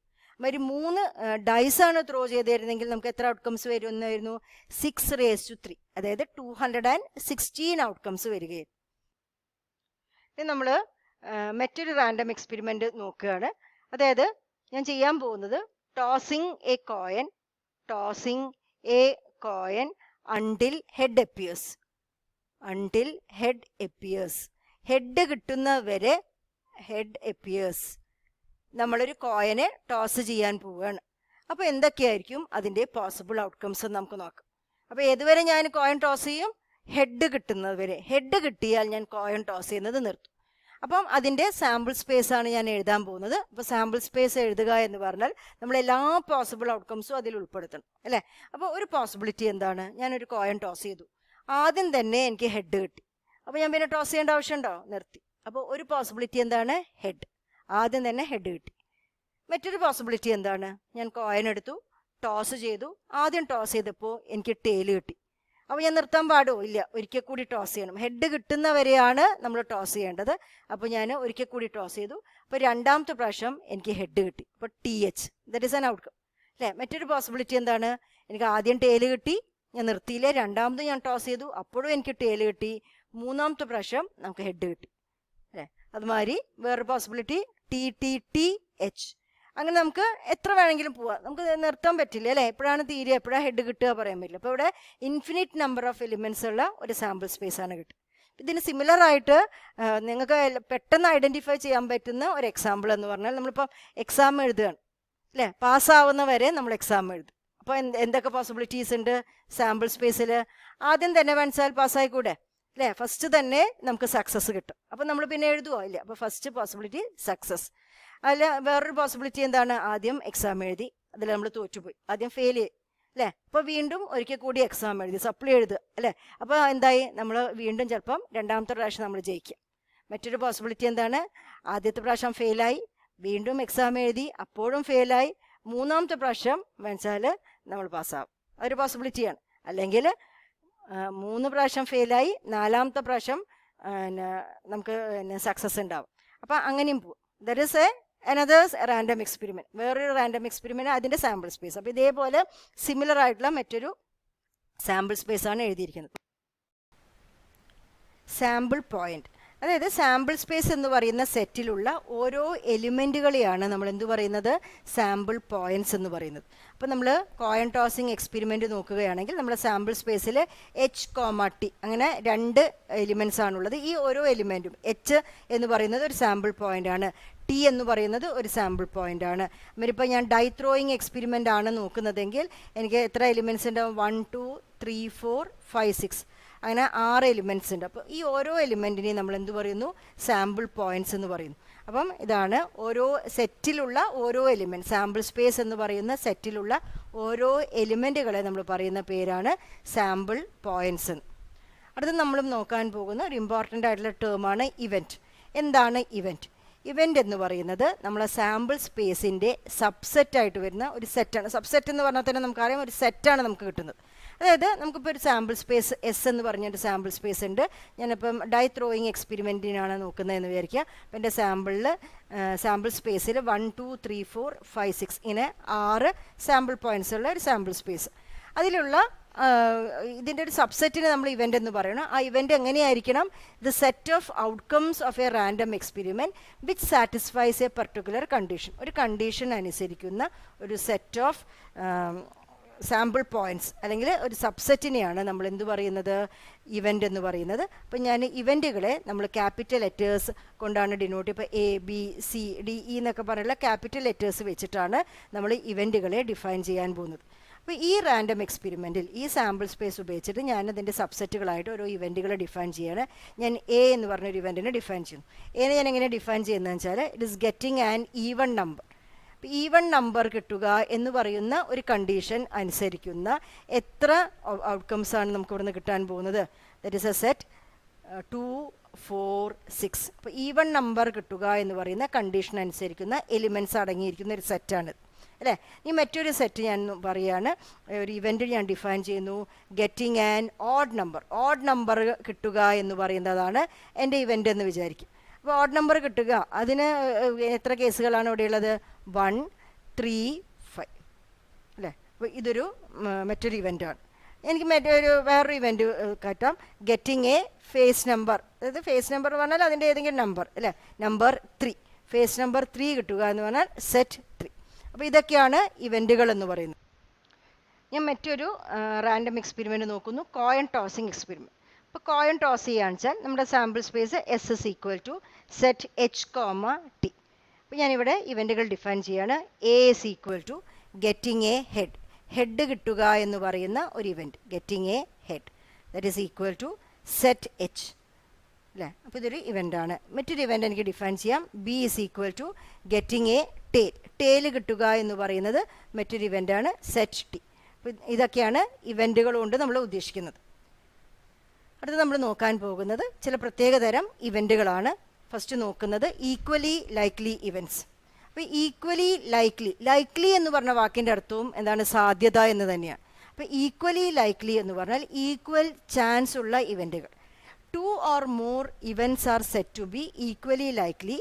Speaker 1: ഒരു 3 ഡൈസ് ആണ് ത്രോ ചെയ്തിരുന്നെങ്കിൽ നമുക്ക് എത്ര ഔട്ട്കംസ് വരുന്നായിരുന്നു? 6 raised to 3, അതായത് 216 ഔട്ട്കംസ് വരികയായിരുന്നു. ഇനി നമ്മൾ മറ്റൊരു റാൻഡം എക്സ്പെരിമെന്റ് നോക്കുകയാണ്. അതായത് ഞാൻ ചെയ്യാൻ പോകുന്നത് tossing a coin until head appears. Head കിട്ടുന്നവരെ നമ്മളൊരു കോയിനെ ടോസ് ചെയ്യാൻ പോവുകയാണ്. അപ്പോൾ എന്തൊക്കെയായിരിക്കും അതിൻ്റെ പോസിബിൾ ഔട്ട്കംസ് എന്ന് നമുക്ക് നോക്കാം. അപ്പോൾ ഏതുവരെ ഞാൻ കോയിൻ ടോസ് ചെയ്യും? ഹെഡ് കിട്ടുന്നത് വരെ. ഹെഡ് കിട്ടിയാൽ ഞാൻ കോയിൻ ടോസ് ചെയ്യുന്നത് നിർത്തും. അപ്പം അതിൻ്റെ സാമ്പിൾ സ്പേസ് ആണ് ഞാൻ എഴുതാൻ പോകുന്നത്. അപ്പോൾ സാമ്പിൾ സ്പേസ് എഴുതുക എന്ന് പറഞ്ഞാൽ നമ്മൾ എല്ലാ പോസിബിൾ ഔട്ട്കംസും അതിൽ ഉൾപ്പെടുത്തണം അല്ലേ? അപ്പോൾ ഒരു പോസിബിലിറ്റി എന്താണ്? ഞാനൊരു കോയിൻ ടോസ് ചെയ്തു, ആദ്യം തന്നെ എനിക്ക് ഹെഡ് കിട്ടി. അപ്പോൾ ഞാൻ പിന്നെ ടോസ് ചെയ്യേണ്ട ആവശ്യമുണ്ടോ? നിർത്തി. അപ്പോൾ ഒരു പോസിബിലിറ്റി എന്താണ്? ഹെഡ്, ആദ്യം തന്നെ ഹെഡ് കിട്ടി. മറ്റൊരു പോസിബിലിറ്റി എന്താണ്? ഞാൻ കോയിൻ എടുത്തു, ടോസ് ചെയ്തു, ആദ്യം ടോസ് ചെയ്തപ്പോൾ എനിക്ക് ടെയിൽ കിട്ടി. അപ്പോൾ ഞാൻ നിർത്താൻ പാടുമോ? ഇല്ല, ഒരിക്കൽ കൂടി ടോസ് ചെയ്യണം. ഹെഡ് കിട്ടുന്നവരെയാണ് നമ്മൾ ടോസ് ചെയ്യേണ്ടത്. അപ്പോൾ ഞാൻ ഒരിക്കൽ കൂടി ടോസ് ചെയ്തു. അപ്പോൾ രണ്ടാമത്തെ പ്രാവശ്യം എനിക്ക് ഹെഡ് കിട്ടി. അപ്പോൾ TH, that is an outcome അല്ലേ? മറ്റൊരു പോസിബിലിറ്റി എന്താണ്? എനിക്ക് ആദ്യം ടെയിൽ കിട്ടി, ഞാൻ നിർത്തിയില്ല, രണ്ടാമത് ഞാൻ ടോസ് ചെയ്തു, അപ്പോഴും എനിക്ക് ടെയിൽ കിട്ടി, മൂന്നാമത്തെ പ്രാവശ്യം നമുക്ക് ഹെഡ് കിട്ടി അല്ലേ? അതുമാതിരി വേറൊരു പോസിബിലിറ്റി TH. അങ്ങനെ നമുക്ക് എത്ര വേണമെങ്കിലും പോവാം, നമുക്ക് നിർത്താൻ പറ്റില്ല അല്ലേ? എപ്പോഴാണ് തീരെ, എപ്പോഴാണ് ഹെഡ് കിട്ടുക പറയാൻ പറ്റില്ല. അപ്പോൾ ഇവിടെ ഇൻഫിനിറ്റ് നമ്പർ ഓഫ് എലിമെൻറ്റ്സ് ഉള്ള ഒരു സാമ്പിൾ സ്പേസ് ആണ് കിട്ടുക. ഇതിന് സിമിലർ ആയിട്ട് നിങ്ങൾക്ക് പെട്ടെന്ന് ഐഡൻറ്റിഫൈ ചെയ്യാൻ പറ്റുന്ന ഒരു എക്സാമ്പിൾ എന്ന് പറഞ്ഞാൽ നമ്മളിപ്പോൾ എക്സാം എഴുതുകയാണ് അല്ലേ? പാസ്സാവുന്ന വരെ നമ്മൾ എക്സാം എഴുതും. അപ്പോൾ എന്തൊക്കെ പോസിബിലിറ്റീസ് ഉണ്ട് സാമ്പിൾ സ്പേസിൽ? ആദ്യം തന്നെ മനസ്സിലാൽ പാസ്സായിക്കൂടെ അല്ലേ? ഫസ്റ്റ് തന്നെ നമുക്ക് സക്സസ് കിട്ടും. അപ്പോൾ നമ്മൾ പിന്നെ എഴുതുമോ? ഇല്ല. അപ്പോൾ ഫസ്റ്റ് പോസിബിലിറ്റി സക്സസ്. അതിൽ വേറൊരു പോസിബിലിറ്റി എന്താണ്? ആദ്യം എക്സാം എഴുതി, അതിൽ നമ്മൾ തോറ്റുപോയി, ആദ്യം ഫെയിൽ ചെയ്യും അല്ലേ? അപ്പോൾ വീണ്ടും ഒരിക്കൽ കൂടി എക്സാം എഴുതി, സപ്ലി എഴുതുക അല്ലേ? അപ്പോൾ എന്തായി? നമ്മൾ വീണ്ടും ചിലപ്പം രണ്ടാമത്തെ പ്രാവശ്യം നമ്മൾ ജയിക്കുക. മറ്റൊരു പോസിബിലിറ്റി എന്താണ്? ആദ്യത്തെ പ്രാവശ്യം ഫെയിലായി, വീണ്ടും എക്സാം എഴുതി, അപ്പോഴും ഫെയിലായി, മൂന്നാമത്തെ പ്രാവശ്യം വെച്ചാൽ നമ്മൾ പാസ്സാവും. അതൊരു പോസിബിലിറ്റിയാണ്. അല്ലെങ്കിൽ 3 പ്രാവശ്യം ഫെയിലായി, 4ാമത്തെ പ്രാവശ്യം നമുക്ക് സക്സസ് ഉണ്ടാവും. അപ്പം അങ്ങനെയും പോകും. There is another random experiment, വേറൊരു റാൻഡം എക്സ്പെരിമെൻറ്റ്, അതിൻ്റെ സാമ്പിൾ സ്പേസ്. അപ്പോൾ ഇതേപോലെ സിമിലർ ആയിട്ടുള്ള മറ്റൊരു സാമ്പിൾ സ്പേസ് ആണ് എഴുതിയിരിക്കുന്നത്. സാമ്പിൾ പോയിന്റ്, അതായത് സാമ്പിൾ സ്പേസ് എന്ന് പറയുന്ന സെറ്റിലുള്ള ഓരോ എലിമെൻറ്റുകളെയാണ് നമ്മൾ എന്ത് പറയുന്നത്, സാമ്പിൾ പോയിന്റ്സ് എന്ന് പറയുന്നത്. അപ്പോൾ നമ്മൾ കോയിൻ ടോസിങ് എക്സ്പെരിമെൻറ്റ് നോക്കുകയാണെങ്കിൽ നമ്മുടെ സാമ്പിൾ സ്പേസിൽ H, T അങ്ങനെ 2 എലിമെൻറ്റ്സ് ആണുള്ളത്. ഈ ഓരോ എലിമെൻറ്റും H എന്ന് പറയുന്നത് ഒരു സാമ്പിൾ പോയിൻ്റ് ആണ്, T എന്ന് പറയുന്നത് ഒരു സാമ്പിൾ പോയിൻ്റ് ആണ്. ഇപ്പോൾ ഞാൻ ഡൈ ത്രോയിങ് എക്സ്പെരിമെൻ്റ് ആണ് നോക്കുന്നതെങ്കിൽ എനിക്ക് എത്ര എലിമെൻറ്റ്സ് ഉണ്ടാവും, 1 2 3 4 5 6 അങ്ങനെ 6 എലിമെൻറ്റ്സ് ഉണ്ട്. അപ്പോൾ ഈ ഓരോ എലിമെൻറ്റിനെയും നമ്മൾ എന്ത് പറയുന്നു, സാമ്പിൾ പോയിന്റ്സ് എന്ന് പറയുന്നു. അപ്പം ഇതാണ് ഓരോ സെറ്റിലുള്ള ഓരോ എലിമെൻറ്റ്, സാമ്പിൾ സ്പേസ് എന്ന് പറയുന്ന സെറ്റിലുള്ള ഓരോ എലിമെൻറ്റുകളെ നമ്മൾ പറയുന്ന പേരാണ് സാമ്പിൾ പോയിന്റ്സ്. അടുത്ത് നമ്മൾ നോക്കാൻ പോകുന്ന ഒരു ഇമ്പോർട്ടൻ്റ് ആയിട്ടുള്ള ടേമാണ് ഇവൻറ്റ്. എന്താണ് ഇവൻറ്റ്? ഇവൻ്റ് എന്ന് പറയുന്നത് നമ്മളെ സാമ്പിൾ സ്പേസിൻ്റെ സബ്സെറ്റായിട്ട് വരുന്ന ഒരു സെറ്റാണ്. സബ്സെറ്റ് എന്ന് പറഞ്ഞാൽ തന്നെ നമുക്കറിയാം ഒരു സെറ്റാണ് നമുക്ക് കിട്ടുന്നത്. അതായത് നമുക്കിപ്പോൾ ഒരു സാമ്പിൾ സ്പേസ് എസ് എന്ന് പറഞ്ഞൊരു സാമ്പിൾ സ്പേസ് ഉണ്ട്. ഞാനിപ്പം ഡൈ ത്രോയിങ് എക്സ്പെരിമെൻറ്റിനാണ് നോക്കുന്നതെന്ന് വിചാരിക്കുക. അപ്പം എൻ്റെ സാമ്പിൾ സ്പേസിൽ 1 2 3 4 5 6 ഇങ്ങനെ 6 സാമ്പിൾ പോയിൻറ്റ്സ് ഉള്ള ഒരു സാമ്പിൾ സ്പേസ്. അതിലുള്ള ഇതിൻ്റെ ഒരു സബ്സെറ്റിന് നമ്മൾ ഇവൻ്റ് എന്ന് പറയണം. ആ ഇവൻ്റ് എങ്ങനെയായിരിക്കണം, the set of outcomes of a random experiment which satisfies A particular condition. ഒരു കണ്ടീഷൻ അനുസരിക്കുന്ന ഒരു സെറ്റ് ഓഫ് സാമ്പിൾ പോയിന്റ്സ് അല്ലെങ്കിൽ ഒരു സബ്സെറ്റിനെയാണ് നമ്മൾ എന്ത് പറയുന്നത്, ഇവൻ്റ് എന്ന് പറയുന്നത്. അപ്പം ഞാൻ ഇവൻറ്റുകളെ നമ്മൾ ക്യാപിറ്റൽ ലെറ്റേഴ്സ് കൊണ്ടാണ് ഡിനോട്ട്. ഇപ്പോൾ ABCDE എന്നൊക്കെ പറയുന്ന ക്യാപിറ്റൽ ലെറ്റേഴ്സ് വെച്ചിട്ടാണ് നമ്മൾ ഇവൻറ്റുകളെ ഡിഫൈൻ ചെയ്യാൻ പോകുന്നത്. അപ്പോൾ ഈ റാൻഡം എക്സ്പെരിമെൻറ്റിൽ ഈ സാമ്പിൾ സ്പേസ് ഉപയോഗിച്ചിട്ട് ഞാൻ അതിൻ്റെ സബ്സെറ്റുകളായിട്ട് ഓരോ ഇവൻറ്റുകളെ ഡിഫൈൻ ചെയ്യാണ്. ഞാൻ A എന്ന് പറഞ്ഞൊരു ഇവൻറ്റിനെ ഡിഫൈൻ ചെയ്യുന്നു. എനെ ഞാൻ എങ്ങനെ ഡിഫൈൻ ചെയ്യുന്നതെന്ന് വെച്ചാൽ it is getting an even number. Even number കിട്ടുക എന്ന് പറയുന്ന ഒരു കണ്ടീഷൻ അനുസരിക്കുന്ന എത്ര ഔട്ട്കംസ് ആണ് നമുക്ക് ഇവിടുന്ന് കിട്ടാൻ പോകുന്നത്, ദറ്റ് ഈസ് എ സെറ്റ് 2 4 6. അപ്പോൾ ഈവൺ നമ്പർ കിട്ടുക എന്ന് പറയുന്ന കണ്ടീഷൻ അനുസരിക്കുന്ന എലിമെൻറ്റ്സ് അടങ്ങിയിരിക്കുന്ന ഒരു സെറ്റാണ് അല്ലേ. ഈ മറ്റൊരു സെറ്റ് ഞാൻ പറയുകയാണ്, ഒരു ഇവൻ്റ് ഞാൻ ഡിഫൈൻ ചെയ്യുന്നു, getting an odd number. Odd number കിട്ടുക എന്ന് പറയുന്നതാണ് എൻ്റെ ഇവൻ്റ് എന്ന് വിചാരിക്കും. അപ്പോൾ ഓഡ് നമ്പർ കിട്ടുക, അതിന് എത്ര കേസുകളാണ് ഇവിടെയുള്ളത്, 1 3 5 അല്ലേ. അപ്പോൾ ഇതൊരു മറ്റൊരു ഇവൻ്റാണ്. എനിക്ക് വേറൊരു ഇവൻ്റ് കാട്ടാം, ഗെറ്റിംഗ് എ ഫേസ് നമ്പർ. അതായത് ഫേസ് നമ്പർ എന്ന് പറഞ്ഞാൽ അതിൻ്റെ ഏതെങ്കിലും നമ്പർ അല്ലേ, നമ്പർ 3. ഫേസ് നമ്പർ 3 കിട്ടുക എന്ന് പറഞ്ഞാൽ സെറ്റ് 3. അപ്പോൾ ഇതൊക്കെയാണ് ഇവൻറ്റുകൾ എന്ന് പറയുന്നത്. ഞാൻ മറ്റൊരു റാൻഡം എക്സ്പെരിമെൻറ്റ് നോക്കുന്നു, കോയിൻ ടോസിങ് എക്സ്പെരിമെൻറ്റ്. അപ്പോൾ കോയിൻ ടോസ് ചെയ്യുകയാണെന്ന് വെച്ചാൽ നമ്മുടെ sample space S is equal to set H, T. അപ്പോൾ ഞാനിവിടെ ഇവൻറ്റുകൾ ഡിഫൈൻ ചെയ്യുകയാണ്. A is equal to getting a head. Head കിട്ടുക എന്ന് പറയുന്ന ഒരു event, getting a head, that is equal to set H അല്ലേ. അപ്പോൾ ഇതൊരു ഇവൻ്റാണ്. മറ്റൊരു ഇവൻ്റ് എനിക്ക് ഡിഫൈൻ ചെയ്യാം, B is equal to getting a tail. Tail കിട്ടുക എന്ന് പറയുന്നത് മറ്റൊരു ഇവൻ്റാണ്, സെറ്റ് T. അപ്പോൾ ഇതൊക്കെയാണ് ഇവൻറ്റുകൾ കൊണ്ട് നമ്മൾ ഉദ്ദേശിക്കുന്നത്. അടുത്ത് നമ്മൾ നോക്കാൻ പോകുന്നത് ചില പ്രത്യേകതരം ഇവൻറ്റുകളാണ്. ഫസ്റ്റ് നോക്കുന്നത് ഈക്വലി ലൈക്ലി ഇവൻറ്റ്സ്. അപ്പോൾ ഈക്വലി ലൈക്ലി എന്ന് പറഞ്ഞ വാക്കിൻ്റെ അർത്ഥവും എന്താണ്, സാധ്യത എന്ന് തന്നെയാണ്. അപ്പോൾ ഈക്വലി ലൈക്ലി എന്ന് പറഞ്ഞാൽ ഈക്വൽ ചാൻസ് ഉള്ള ഇവൻറ്റുകൾ. 2 or more events are said to be equally likely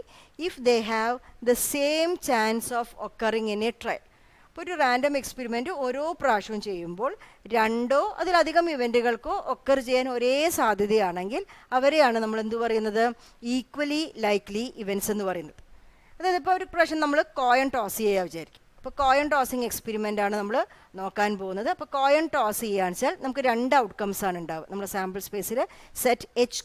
Speaker 1: if they have the same chance of occurring in a trial. അപ്പോൾ ഒരു റാൻഡം എക്സ്പെരിമെൻറ്റ് ഓരോ പ്രാവശ്യവും ചെയ്യുമ്പോൾ 2 അതിലധികം ഇവൻറ്റുകൾക്കോ ഒക്കർ ചെയ്യാൻ ഒരേ സാധ്യതയാണെങ്കിൽ അവരെയാണ് നമ്മൾ എന്ത് പറയുന്നത്, ഈക്വലി ലൈക്ലി ഇവൻറ്റ്സ് എന്ന് പറയുന്നത്. അതായത് ഇപ്പോൾ ഒരു പ്രാവശ്യം നമ്മൾ കോയിൻ ടോസ് ചെയ്യുക വിചാരിക്കും. അപ്പോൾ കോയിൻ ടോസിങ് എക്സ്പെരിമെൻ്റ് ആണ് നമ്മൾ നോക്കാൻ പോകുന്നത്. അപ്പോൾ കോയിൻ ടോസ് ചെയ്യുകയാണെന്ന് വെച്ചാൽ നമുക്ക് 2 ഔട്ട്കംസ് ആണ് ഉണ്ടാവുക. നമ്മുടെ സാമ്പിൾ സ്പേസിൽ സെറ്റ് H,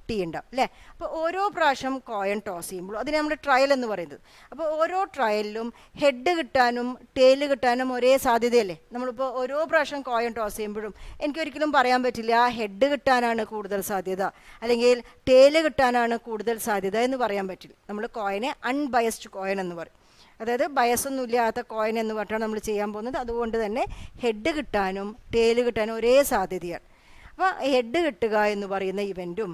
Speaker 1: T ഉണ്ടാവും അല്ലേ. അപ്പോൾ ഓരോ പ്രാവശ്യം കോയിൻ ടോസ് ചെയ്യുമ്പോൾ അതിന് നമ്മൾ ട്രയൽ എന്ന് പറയുന്നത്. അപ്പോൾ ഓരോ ട്രയലിലും ഹെഡ് കിട്ടാനും ടെയിൽ കിട്ടാനും ഒരേ സാധ്യതയല്ലേ. നമ്മളിപ്പോൾ ഓരോ പ്രാവശ്യം കോയിൻ ടോസ് ചെയ്യുമ്പോഴും എനിക്കൊരിക്കലും പറയാൻ പറ്റില്ല ഹെഡ് കിട്ടാനാണ് കൂടുതൽ സാധ്യത അല്ലെങ്കിൽ ടെയിൽ കിട്ടാനാണ് കൂടുതൽ സാധ്യത എന്ന് പറയാൻ പറ്റില്ല. നമ്മൾ കോയിനെ അൺബയസ്ഡ് കോയിൻ എന്ന് പറയും. അതായത് ബയസൊന്നും ഇല്ലാത്ത കോയിൻ എന്ന് പറഞ്ഞാണ് നമ്മൾ ചെയ്യാൻ പോകുന്നത്. അതുകൊണ്ട് തന്നെ ഹെഡ് കിട്ടാനും ടെയിൽ കിട്ടാനും ഒരേ സാധ്യതയാണ്. അപ്പോൾ ഹെഡ് കിട്ടുക എന്ന് പറയുന്ന ഇവൻറ്റും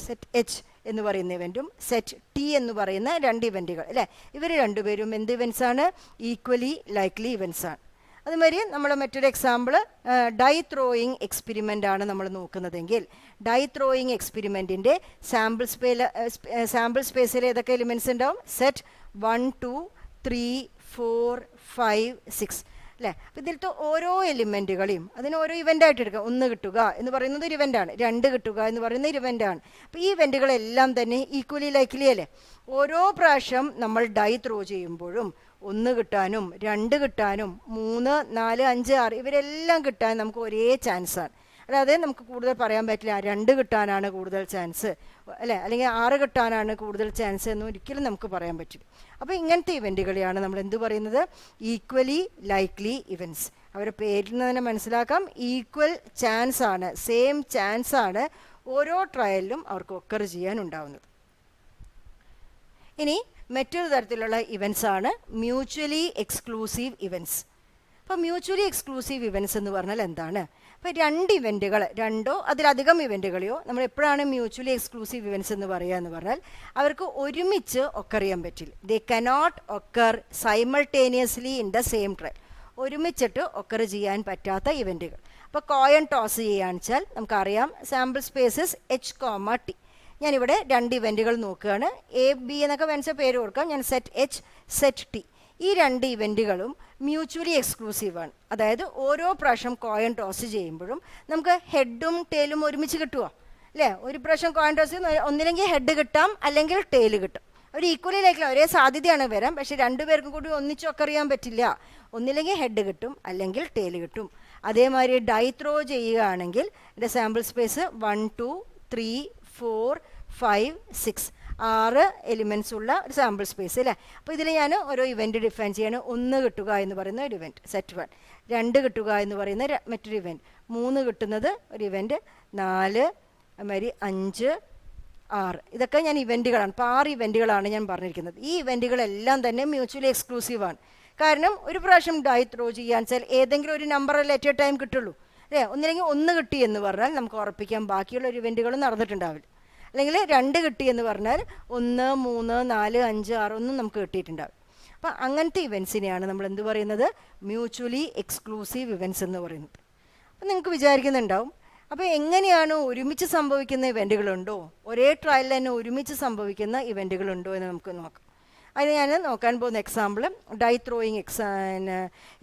Speaker 1: സെറ്റ് H എന്ന് പറയുന്ന ഇവൻറ്റും സെറ്റ് T എന്ന് പറയുന്ന 2 ഇവൻറ്റുകൾ അല്ലേ. ഇവർ രണ്ടുപേരും എന്ത് ഇവൻറ്റ്സാണ്, ഈക്വലി ലൈക്ലി ഇവൻറ്റ്സാണ്. അതുമാതിരി നമ്മൾ മറ്റൊരു എക്സാമ്പിൾ ഡൈ ത്രോയിങ് എക്സ്പെരിമെൻ്റ് ആണ് നമ്മൾ നോക്കുന്നതെങ്കിൽ ഡൈ ത്രോയിങ് എക്സ്പെരിമെൻറ്റിൻ്റെ സാമ്പിൾ സ്പേസിൽ ഏതൊക്കെ എലിമെൻറ്റ്സ് ഉണ്ടാവും? സെറ്റ് 1 2 3 4 5 6 അല്ലേ? അപ്പോൾ ഇതിലത്തെ ഓരോ എലിമെൻറ്റുകളെയും അതിന് ഓരോ ഇവൻ്റായിട്ട് എടുക്കാം. 1 കിട്ടുക എന്ന് പറയുന്നത് ഒരു ഇവൻ്റാണ്, 2 കിട്ടുക എന്ന് പറയുന്നത് ഒരു ഇവൻ്റാണ്. അപ്പോൾ ഈ ഇവൻ്റുകളെല്ലാം തന്നെ ഈക്വലി ലൈക്ലി അല്ലേ? ഓരോ പ്രാവശ്യം നമ്മൾ ഡൈ ത്രോ ചെയ്യുമ്പോഴും 1 കിട്ടാനും 2 കിട്ടാനും 3 4 5 6 ഇവരെല്ലാം കിട്ടാൻ നമുക്ക് ഒരേ ചാൻസാണ്. അല്ലാതെ നമുക്ക് കൂടുതൽ പറയാൻ പറ്റില്ല 2 കിട്ടാനാണ് കൂടുതൽ ചാൻസ് അല്ലേ, അല്ലെങ്കിൽ 6 കിട്ടാനാണ് കൂടുതൽ ചാൻസ് എന്ന് ഒരിക്കലും നമുക്ക് പറയാൻ പറ്റില്ല. അപ്പോൾ ഇങ്ങനത്തെ ഇവൻറ്റുകളെയാണ് നമ്മൾ എന്ത് പറയുന്നത്? Equally likely events. അവരുടെ പേരിൽ നിന്ന് തന്നെ മനസ്സിലാക്കാം, ഈക്വൽ ചാൻസ് ആണ്, സെയിം ചാൻസ് ആണ് ഓരോ ട്രയലിലും അവർക്ക് ഒക്കർ ചെയ്യാനുണ്ടാവുന്നത്. ഇനി മറ്റൊരു തരത്തിലുള്ള ഇവൻറ്റ്സ് ആണ് മ്യൂച്വലി എക്സ്ക്ലൂസീവ് ഇവൻറ്റ്സ്. അപ്പോൾ മ്യൂച്വലി എക്സ്ക്ലൂസീവ് ഇവൻറ്റ്സ് എന്ന് പറഞ്ഞാൽ എന്താണ്? അപ്പോൾ 2 ഇവൻറ്റുകൾ, 2ഓ അതിലധികം ഇവൻറ്റുകളെയോ നമ്മൾ എപ്പോഴാണ് മ്യൂച്വലി എക്സ്ക്ലൂസീവ് ഇവൻറ്റ്സ് എന്ന് പറയുക എന്ന് പറഞ്ഞാൽ അവർക്ക് ഒരുമിച്ച് ഒക്കർ ചെയ്യാൻ പറ്റില്ല. They cannot occur simultaneously in the same trial. ഒരുമിച്ചിട്ട് ഒക്കർ ചെയ്യാൻ പറ്റാത്ത ഇവൻറ്റുകൾ. അപ്പോൾ കോയിൻ ടോസ് ചെയ്യുകയാണെന്ന് വെച്ചാൽ നമുക്കറിയാം സാമ്പിൾ സ്പേസസ് H, T. ഞാനിവിടെ 2 ഇവൻറ്റുകൾ നോക്കുകയാണ്. A, B എന്നൊക്കെ വെച്ച പേര് കൊടുക്കാം. ഞാൻ സെറ്റ് H, സെറ്റ് T. ഈ 2 ഇവൻറ്റുകളും മ്യൂച്വലി എക്സ്ക്ലൂസീവാണ്. അതായത് ഓരോ പ്രാവശ്യം കോയിൻ ടോസ് ചെയ്യുമ്പോഴും നമുക്ക് ഹെഡും ടെയിലും ഒരുമിച്ച് കിട്ടുമോ അല്ലേ? ഒരു പ്രാവശ്യം കോയിൻ ടോസ് ഒന്നില്ലെങ്കിൽ ഹെഡ് കിട്ടാം അല്ലെങ്കിൽ ടെയിൽ കിട്ടും. ഒരു ഈക്വലി ലൈക്കില്ല, ഒരേ സാധ്യതയാണ് വരാം. പക്ഷേ 2 പേർക്കും കൂടി ഒന്നിച്ചൊക്കെ അറിയാൻ പറ്റില്ല. ഒന്നില്ലെങ്കിൽ ഹെഡ് കിട്ടും അല്ലെങ്കിൽ ടെയിൽ കിട്ടും. അതേമാതിരി ഡൈ ത്രോ ചെയ്യുകയാണെങ്കിൽ എൻ്റെ സാമ്പിൾ സ്പേസ് 1 2 3 4 5 6 6 എലിമെൻറ്റ്സ് ഉള്ള ഒരു സാമ്പിൾ സ്പേസ് അല്ലേ? അപ്പോൾ ഇതിൽ ഞാൻ ഓരോ ഇവൻറ്റ് ഡിഫൈൻ ചെയ്യാണ്. 1 കിട്ടുക എന്ന് പറയുന്ന ഒരു ഇവൻറ്റ് സെറ്റ് 1, 2 കിട്ടുക എന്ന് പറയുന്ന മറ്റൊരു ഇവൻറ്റ്, 3 കിട്ടുന്നത് ഒരു ഇവൻറ്റ്, 4 അതുമാതിരി 5 6 ഇതൊക്കെ ഞാൻ ഇവൻറ്റുകളാണ്. അപ്പോൾ 6 ഇവൻറ്റുകളാണ് ഞാൻ പറഞ്ഞിരിക്കുന്നത്. ഈ ഇവൻറ്റുകളെല്ലാം തന്നെ മ്യൂച്വലി എക്സ്ക്ലൂസീവാണ്. കാരണം ഒരു പ്രാവശ്യം ഡൈ ത്രോ ചെയ്യാൻ വെച്ചാൽ ഏതെങ്കിലും ഒരു നമ്പറല്ലേ അറ്റ് എ ടൈം കിട്ടുള്ളൂ അല്ലേ? ഒന്നില്ലെങ്കിൽ 1 കിട്ടി എന്ന് പറഞ്ഞാൽ നമുക്ക് ഉറപ്പിക്കാം ബാക്കിയുള്ള ഒരു ഇവൻറ്റുകളും നടന്നിട്ടുണ്ടാവില്ല. അല്ലെങ്കിൽ 2 കിട്ടി എന്ന് പറഞ്ഞാൽ 1 3 4 5 6 ഒന്നും നമുക്ക് കിട്ടിയിട്ടുണ്ടാവും. അപ്പം അങ്ങനത്തെ ഇവൻറ്റ്സിനെയാണ് നമ്മൾ എന്ത് പറയുന്നത്? മ്യൂച്വലി എക്സ്ക്ലൂസീവ് ഇവൻറ്റ്സ് എന്ന് പറയുന്നത്. അപ്പം നിങ്ങൾക്ക് വിചാരിക്കുന്നുണ്ടാവും, അപ്പോൾ എങ്ങനെയാണ് ഒരുമിച്ച് സംഭവിക്കുന്ന ഇവൻറ്റുകളുണ്ടോ, ഒരേ ട്രയലിൽ തന്നെ ഒരുമിച്ച് സംഭവിക്കുന്ന ഇവൻറ്റുകളുണ്ടോ എന്ന് നമുക്ക് നോക്കാം. അതിന് ഞാൻ നോക്കാൻ പോകുന്ന എക്സാമ്പിൾ ഡൈ ത്രോയിങ്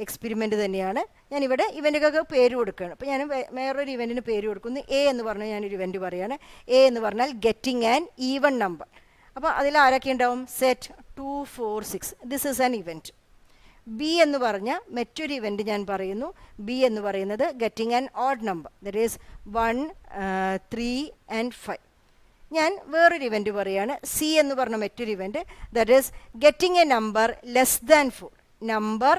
Speaker 1: എക്സ്പെരിമെൻറ്റ് തന്നെയാണ്. ഞാനിവിടെ ഇവൻറ്റുകൾക്ക് പേര് കൊടുക്കുകയാണ്. അപ്പോൾ ഞാൻ വേറൊരു ഇവൻറ്റിന് പേര് കൊടുക്കുന്നു. എ എന്ന് പറഞ്ഞാൽ ഞാനൊരു ഇവൻറ്റ് പറയുകയാണ്. എ എന്ന് പറഞ്ഞാൽ ഗെറ്റിംഗ് ആൻ ഈവൺ നമ്പർ. അപ്പോൾ അതിൽ ആരൊക്കെ ഉണ്ടാവും? Set 2 4 6. This is an event. B എന്ന് പറഞ്ഞ മറ്റൊരു ഇവൻറ്റ് ഞാൻ പറയുന്നു. ബി എന്ന് പറയുന്നത് getting an odd number, that is 1 3 and 5. ഞാൻ വേറൊരു ഇവൻറ്റ് പറയുകയാണ്. സി എന്ന് പറഞ്ഞ മറ്റൊരു event, that is getting A number less than 4. Number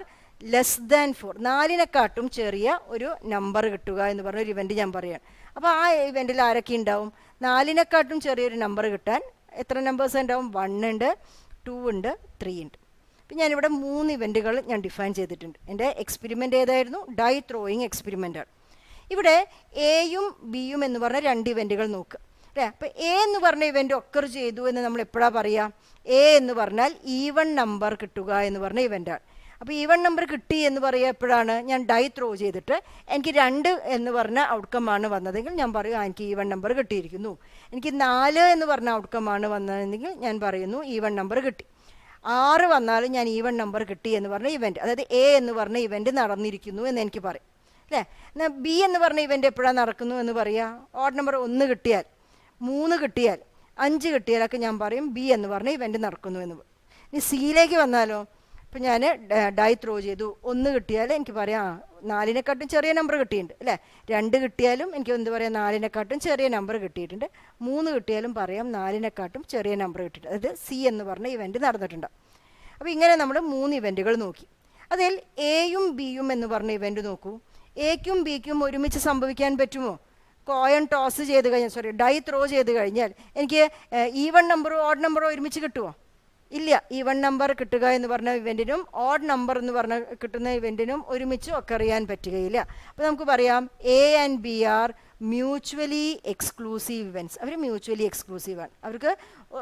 Speaker 1: less than 4, 4നെക്കാട്ടും ചെറിയ ഒരു നമ്പർ കിട്ടുക എന്ന് പറഞ്ഞൊരു ഇവൻറ്റ് ഞാൻ പറയുകയാണ്. അപ്പോൾ ആ ഇവൻറ്റിൽ ആരൊക്കെ ഉണ്ടാവും? 4നെക്കാട്ടും ചെറിയൊരു നമ്പർ കിട്ടാൻ എത്ര നമ്പേഴ്സ് ഉണ്ടാവും? 1 ഉണ്ട്, 2 ഉണ്ട്, 3 ഉണ്ട്. അപ്പം ഞാനിവിടെ 3 ഇവൻറ്റുകൾ ഞാൻ ഡിഫൈൻ ചെയ്തിട്ടുണ്ട്. എൻ്റെ എക്സ്പെരിമെൻ്റ് ഏതായിരുന്നു? ഡൈ ത്രോയിങ് എക്സ്പെരിമെൻ്റാണ്. ഇവിടെ എയും ബിയും എന്ന് പറഞ്ഞ 2 ഇവൻറ്റുകൾ നോക്കുക അല്ലേ? അപ്പോൾ എ എന്ന് പറഞ്ഞ ഇവൻറ്റ് ഒക്കർ ചെയ്തു എന്ന് നമ്മൾ എപ്പോഴാണ് പറയുക? എ എന്ന് പറഞ്ഞാൽ ഈവൺ നമ്പർ കിട്ടുക എന്ന് പറഞ്ഞ ഇവൻറ്റാണ്. അപ്പോൾ ഈവൺ നമ്പർ കിട്ടി എന്ന് പറയുക എപ്പോഴാണ്? ഞാൻ ഡൈ ത്രോ ചെയ്തിട്ട് എനിക്ക് 2 എന്ന് പറഞ്ഞ ഔട്ട്കമാണ് വന്നതെങ്കിൽ ഞാൻ പറയും എനിക്ക് ഈവൺ നമ്പർ കിട്ടിയിരിക്കുന്നു. എനിക്ക് 4 എന്ന് പറഞ്ഞ ഔട്ട്കമാണ് വന്നതെങ്കിൽ ഞാൻ പറയുന്നു ഈവൺ നമ്പർ കിട്ടി. 6 വന്നാലും ഞാൻ ഈവൺ നമ്പർ കിട്ടി എന്ന് പറഞ്ഞ ഇവൻറ്റ്, അതായത് എ എന്ന് പറഞ്ഞ ഇവൻറ്റ് നടന്നിരിക്കുന്നു എന്ന് എനിക്ക് പറയും അല്ലേ? എന്നാൽ ബി എന്ന് പറഞ്ഞ ഇവൻറ്റ് എപ്പോഴാണ് നടക്കുന്നു എന്ന് പറയുക? ഓഡ് നമ്പർ 1 കിട്ടിയാൽ, 3 കിട്ടിയാൽ, 5 കിട്ടിയാലൊക്കെ ഞാൻ പറയും ബി എന്ന് പറഞ്ഞ ഇവൻറ്റ് നടക്കുന്നു എന്ന് പറയും. ഇനി സിയിലേക്ക് വന്നാലോ? ഇപ്പം ഞാൻ ഡൈ ത്രോ ചെയ്തു, 1 കിട്ടിയാൽ എനിക്ക് പറയാം 4നെക്കാട്ടും ചെറിയ നമ്പർ കിട്ടിയിട്ടുണ്ട് അല്ലേ? 2 കിട്ടിയാലും എനിക്ക് എന്ത് പറയാം? 4നെക്കാട്ടും ചെറിയ നമ്പർ കിട്ടിയിട്ടുണ്ട്. 3 കിട്ടിയാലും പറയാം 4നെക്കാട്ടും ചെറിയ നമ്പർ കിട്ടിയിട്ടുണ്ട്. അതായത് സി എന്ന് പറഞ്ഞ ഇവൻറ്റ് നടന്നിട്ടുണ്ട്. അപ്പോൾ ഇങ്ങനെ നമ്മൾ 3 ഇവൻറ്റുകൾ നോക്കി. അതിൽ എയും ബിയും എന്ന് പറഞ്ഞ ഇവൻറ്റ് നോക്കൂ. എക്കും ബിക്കും ഒരുമിച്ച് സംഭവിക്കാൻ പറ്റുമോ? കോയിൻ ടോസ് ചെയ്ത് കഴിഞ്ഞാൽ, ഡൈ ത്രോ ചെയ്ത് കഴിഞ്ഞാൽ എനിക്ക് ഈവൺ നമ്പറോ ഓഡ് നമ്പറോ ഒരുമിച്ച് കിട്ടുമോ? ഇല്ല. ഈവൺ നമ്പർ കിട്ടുക എന്ന് പറഞ്ഞ ഇവൻറ്റിനും ഓഡ് നമ്പർ എന്ന് പറഞ്ഞ കിട്ടുന്ന ഇവൻറ്റിനും ഒരുമിച്ച് ഒക്കെ അറിയാൻ പറ്റുകയില്ല. അപ്പോൾ നമുക്ക് പറയാം A and B are mutually exclusive events. അവർ മ്യൂച്വലി എക്സ്ക്ലൂസീവാണ്. അവർക്ക്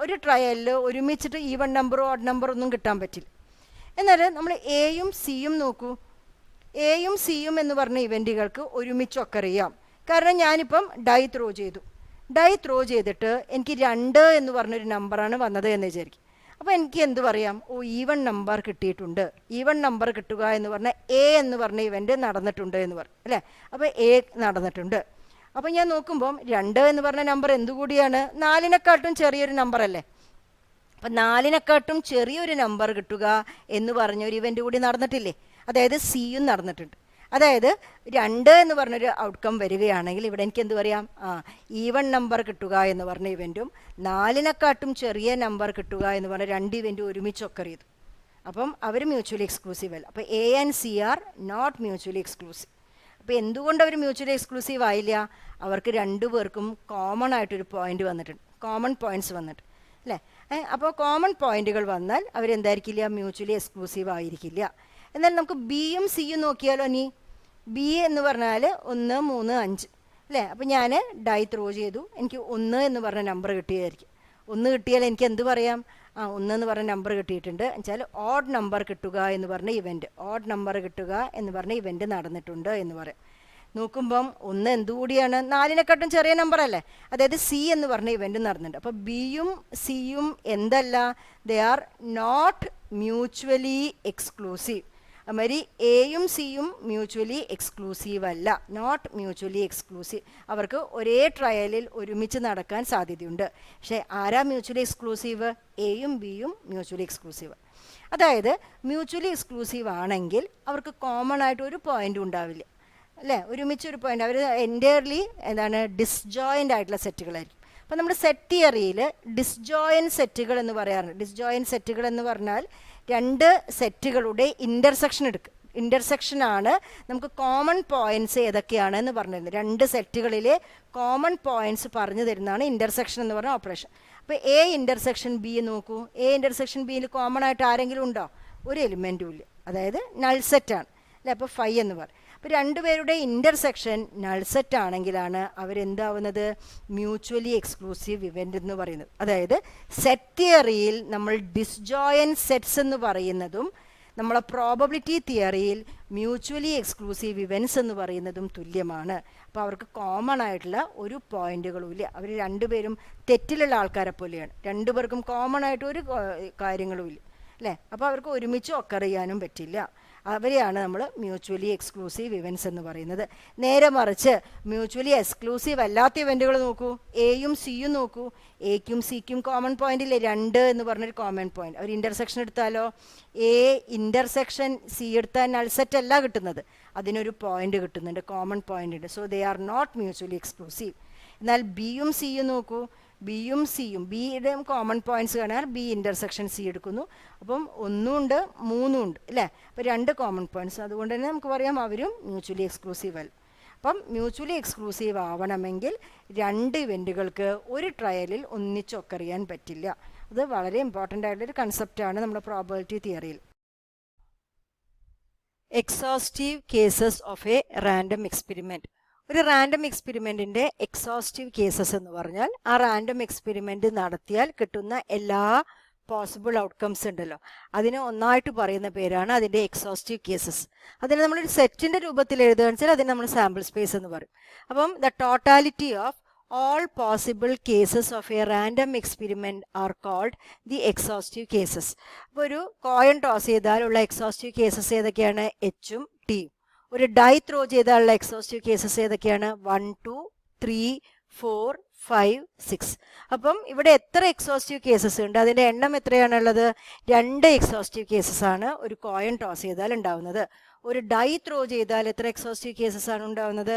Speaker 1: ഒരു ട്രയലിൽ ഒരുമിച്ചിട്ട് ഈവൺ നമ്പറോ ഓഡ് നമ്പറോ ഒന്നും കിട്ടാൻ പറ്റില്ല. എന്നാൽ നമ്മൾ എയും സിയും നോക്കൂ. എയും സിയും എന്ന് പറഞ്ഞ ഇവൻറ്റുകൾക്ക് ഒരുമിച്ച് ഒക്കർ ചെയ്യാം. കാരണം ഞാനിപ്പം ഡൈ ത്രോ ചെയ്തു. ഡൈ ത്രോ ചെയ്തിട്ട് എനിക്ക് 2 എന്ന് പറഞ്ഞൊരു നമ്പറാണ് വന്നത് എന്ന് വിചാരിക്കും. അപ്പോൾ എനിക്ക് എന്ത് പറയാം? ഓ, ഈവൺ നമ്പർ കിട്ടിയിട്ടുണ്ട്. ഈവൺ നമ്പർ കിട്ടുക എന്ന് പറഞ്ഞാൽ എ എന്ന് പറഞ്ഞ ഇവൻറ്റ് നടന്നിട്ടുണ്ട് എന്ന് പറയും അല്ലേ. അപ്പോൾ എ നടന്നിട്ടുണ്ട്. അപ്പോൾ ഞാൻ നോക്കുമ്പം 2 എന്ന് പറഞ്ഞ നമ്പർ എന്തുകൂടിയാണ്? 4നെക്കാട്ടും ചെറിയൊരു നമ്പർ അല്ലേ. അപ്പം 4നെക്കാട്ടും ചെറിയൊരു നമ്പർ കിട്ടുക എന്ന് പറഞ്ഞൊരു ഇവൻ്റ് കൂടി നടന്നിട്ടില്ലേ. അതായത് സിയും നടന്നിട്ടുണ്ട്. അതായത് 2 എന്ന് പറഞ്ഞൊരു ഔട്ട്കം വരികയാണെങ്കിൽ ഇവിടെ എനിക്ക് എന്ത് പറയാം? ഈവൺ നമ്പർ കിട്ടുക എന്ന് പറഞ്ഞ ഇവൻറ്റും 4നെക്കാട്ടും ചെറിയ നമ്പർ കിട്ടുക എന്ന് പറഞ്ഞ 2 ഇവൻറ്റും ഒരുമിച്ച് ഒക്കർ ചെയ്തു. അപ്പം അവർ മ്യൂച്വലി എക്സ്ക്ലൂസീവ് അല്ല. അപ്പോൾ A and C are not mutually exclusive. അപ്പോൾ എന്തുകൊണ്ട് അവർ മ്യൂച്വലി എക്സ്ക്ലൂസീവ് ആയില്ല? അവർക്ക് 2 പേർക്കും കോമൺ ആയിട്ടൊരു പോയിന്റ് വന്നിട്ടുണ്ട്, കോമൺ പോയിന്റ്സ് വന്നിട്ട് അല്ലേ. അപ്പോൾ കോമൺ പോയിന്റുകൾ വന്നാൽ അവരെന്തായിരിക്കില്ല? മ്യൂച്വലി എക്സ്ക്ലൂസീവ് ആയിരിക്കില്ല. എന്നാൽ നമുക്ക് ബിയും സിയും നോക്കിയാലോ. നീ ബി എന്ന് പറഞ്ഞാൽ 1, 3, 5 അല്ലേ. അപ്പോൾ ഞാൻ ഡൈ ത്രോ ചെയ്തു, എനിക്ക് 1 എന്ന് പറഞ്ഞ നമ്പർ കിട്ടിയതായിരിക്കും. 1 കിട്ടിയാൽ എനിക്ക് എന്ത് പറയാം? 1 എന്ന് പറഞ്ഞ നമ്പർ കിട്ടിയിട്ടുണ്ട് എന്നുവെച്ചാൽ ഓഡ് നമ്പർ കിട്ടുക എന്ന് പറഞ്ഞ ഇവൻറ്റ്, ഓഡ് നമ്പർ കിട്ടുക എന്ന് പറഞ്ഞ ഇവൻറ്റ് നടന്നിട്ടുണ്ട് എന്ന് പറയാം. നോക്കുമ്പം 1 എന്തുകൂടിയാണ്? 4നെക്കാട്ടും ചെറിയ നമ്പർ അല്ലേ. അതായത് സി എന്ന് പറഞ്ഞ ഇവൻറ്റ് നടന്നിട്ടുണ്ട്. അപ്പോൾ ബിയും സിയും എന്തല്ല? They are not mutually exclusive. അതുമാതിരി എയും സിയും മ്യൂച്വലി എക്സ്ക്ലൂസീവ് അല്ല, നോട്ട് മ്യൂച്വലി എക്സ്ക്ലൂസീവ്. അവർക്ക് ഒരേ ട്രയലിൽ ഒരുമിച്ച് നടക്കാൻ സാധ്യതയുണ്ട്. പക്ഷേ ആരാ മ്യൂച്വലി എക്സ്ക്ലൂസീവ്? എയും ബിയും മ്യൂച്വലി എക്സ്ക്ലൂസീവ്. അതായത് മ്യൂച്വലി എക്സ്ക്ലൂസീവ് ആണെങ്കിൽ അവർക്ക് കോമൺ ആയിട്ട് ഒരു പോയിന്റും ഉണ്ടാവില്ല അല്ലേ. ഒരുമിച്ചൊരു പോയിന്റ്. അവർ എൻറ്റയർലി എന്താണ്? ഡിസ്ജോയിൻ്റ് ആയിട്ടുള്ള സെറ്റുകളായിരിക്കും. അപ്പോൾ നമ്മുടെ സെറ്റ് തിയറിയിൽ ഡിസ്ജോയിൻ സെറ്റുകൾ എന്ന് പറയാറുണ്ട്. ഡിസ്ജോയിൻ സെറ്റുകൾ എന്ന് പറഞ്ഞാൽ 2 സെറ്റുകളുടെ ഇൻ്റർസെക്ഷൻ എടുക്കുക. ഇൻ്റർസെക്ഷനാണ് നമുക്ക് കോമൺ പോയിൻറ്റ്സ് ഏതൊക്കെയാണ് എന്ന് പറഞ്ഞു തരുന്നത്. 2 സെറ്റുകളിലെ കോമൺ പോയിൻറ്റ്സ് പറഞ്ഞു തരുന്നതാണ് ഇൻ്റർസെക്ഷൻ എന്ന് പറഞ്ഞ ഓപ്പറേഷൻ. അപ്പോൾ എ ഇൻ്റർസെക്ഷൻ ബി നോക്കൂ. എ ഇൻ്റർസെക്ഷൻ ബിയിൽ കോമൺ ആയിട്ട് ആരെങ്കിലും ഉണ്ടോ? ഒരു എലിമെൻറ്റും ഇല്ല. അതായത് നൾ സെറ്റാണ് അല്ലേ. അപ്പോൾ 5 എന്ന് പറയും. അപ്പോൾ 2 പേരുടെ ഇൻ്റർസെക്ഷൻ നൾ സെറ്റ് ആണെങ്കിലാണ് അവരെന്താവുന്നത്? മ്യൂച്വലി എക്സ്ക്ലൂസീവ് ഇവൻ്റ് എന്ന് പറയുന്നത്. അതായത് സെറ്റ് തിയറിയിൽ നമ്മൾ ഡിസ്ജോയിൻ സെറ്റ്സ് എന്ന് പറയുന്നതും നമ്മളെ പ്രോബബിലിറ്റി തിയറിയിൽ മ്യൂച്വലി എക്സ്ക്ലൂസീവ് ഇവൻറ്റ്സ് എന്ന് പറയുന്നതും തുല്യമാണ്. അപ്പോൾ അവർക്ക് കോമൺ ആയിട്ടുള്ള ഒരു പോയിന്റുകളും ഇല്ല. അവർ 2 പേരും തെറ്റിലുള്ള ആൾക്കാരെ പോലെയാണ്. 2 പേർക്കും കോമൺ ആയിട്ട് ഒരു കാര്യങ്ങളും ഇല്ല അല്ലേ. അപ്പോൾ അവർക്ക് ഒരുമിച്ച് ഒക്കർ ചെയ്യാനും പറ്റില്ല. അവരെയാണ് നമ്മൾ മ്യൂച്വലി എക്സ്ക്ലൂസീവ് ഇവൻറ്റ്സ് എന്ന് പറയുന്നത്. നേരെ മറിച്ച് മ്യൂച്വലി എക്സ്ക്ലൂസീവ് അല്ലാത്ത ഇവൻറ്റുകൾ നോക്കൂ. എയും സിയും നോക്കൂ. എക്കും സിക്കും കോമൺ പോയിന്റ് ഇല്ലേ? 2 എന്ന് പറഞ്ഞൊരു കോമൺ പോയിന്റ്. അവർ ഇൻ്റർസെക്ഷൻ എടുത്താലോ? എ ഇൻ്റർസെക്ഷൻ സി എടുത്താൽ നൾ സെറ്റ് അല്ല കിട്ടുന്നത്, അതിനൊരു പോയിന്റ് കിട്ടുന്നുണ്ട്, കോമൺ പോയിന്റ് ഉണ്ട്. So they are not mutually exclusive. എന്നാൽ ബിയും സിയും നോക്കൂ. ബിയും സിയും ബിയുടെയും കോമൺ പോയിന്റ്സ് കാണാൻ ബി ഇൻ്റർസെക്ഷൻ സി എടുക്കുന്നു. അപ്പം 1 ഉണ്ട് 3 ഉണ്ട് അല്ലേ. അപ്പോൾ 2 കോമൺ പോയിന്റ്സ്. അതുകൊണ്ട് തന്നെ നമുക്ക് പറയാം അവരും മ്യൂച്വലി എക്സ്ക്ലൂസീവ് അല്ല. അപ്പം മ്യൂച്വലി എക്സ്ക്ലൂസീവ് ആവണമെങ്കിൽ 2 ഇവൻറ്റുകൾക്ക് ഒരു ട്രയലിൽ ഒന്നിച്ച് ഒക്കർ ചെയ്യാൻ പറ്റില്ല. അത് വളരെ ഇമ്പോർട്ടൻ്റ് ആയിട്ടുള്ളൊരു കൺസെപ്റ്റാണ് നമ്മുടെ പ്രോബബിലിറ്റി തിയറിയിൽ. Exhaustive cases of a random experiment. ഒരു റാൻഡം എക്സ്പെരിമെൻറ്റിൻ്റെ എക്സോസ്റ്റീവ് കേസസ് എന്ന് പറഞ്ഞാൽ ആ റാൻഡം എക്സ്പെരിമെൻറ്റ് നടത്തിയാൽ കിട്ടുന്ന എല്ലാ പോസിബിൾ ഔട്ട്കംസ് ഉണ്ടല്ലോ, അതിനെ ഒന്നായിട്ട് പറയുന്ന പേരാണ് അതിൻ്റെ എക്സോസ്റ്റീവ് കേസസ്. അതിനെ നമ്മളൊരു സെറ്റിൻ്റെ രൂപത്തിൽ എഴുതുകയാണെന്ന് വെച്ചാൽ അതിന് നമ്മൾ സാമ്പിൾ സ്പേസ് എന്ന് പറയും. അപ്പം the totality of all possible cases of a random experiment are called the exhaustive cases. അപ്പോൾ ഒരു കോയിൻ ടോസ് ചെയ്താലുള്ള എക്സോസ്റ്റീവ് കേസസ് ഏതൊക്കെയാണ്? എച്ചും ടിയും. ഒരു ഡൈ ത്രോ ചെയ്താലുള്ള എക്സോസ്റ്റീവ് കേസസ് ഏതൊക്കെയാണ്? 1, 2, 3, 4, 5, 6. അപ്പം ഇവിടെ എത്ര എക്സോസ്റ്റീവ് കേസസ് ഉണ്ട്? അതിൻ്റെ എണ്ണം എത്രയാണുള്ളത്? 2 എക്സോസ്റ്റീവ് കേസസ് ആണ് ഒരു കോയിൻ ടോസ് ചെയ്താൽ ഉണ്ടാവുന്നത്. ഒരു ഡൈ ത്രോ ചെയ്താൽ എത്ര എക്സോസ്റ്റീവ് കേസസ് ആണ് ഉണ്ടാവുന്നത്?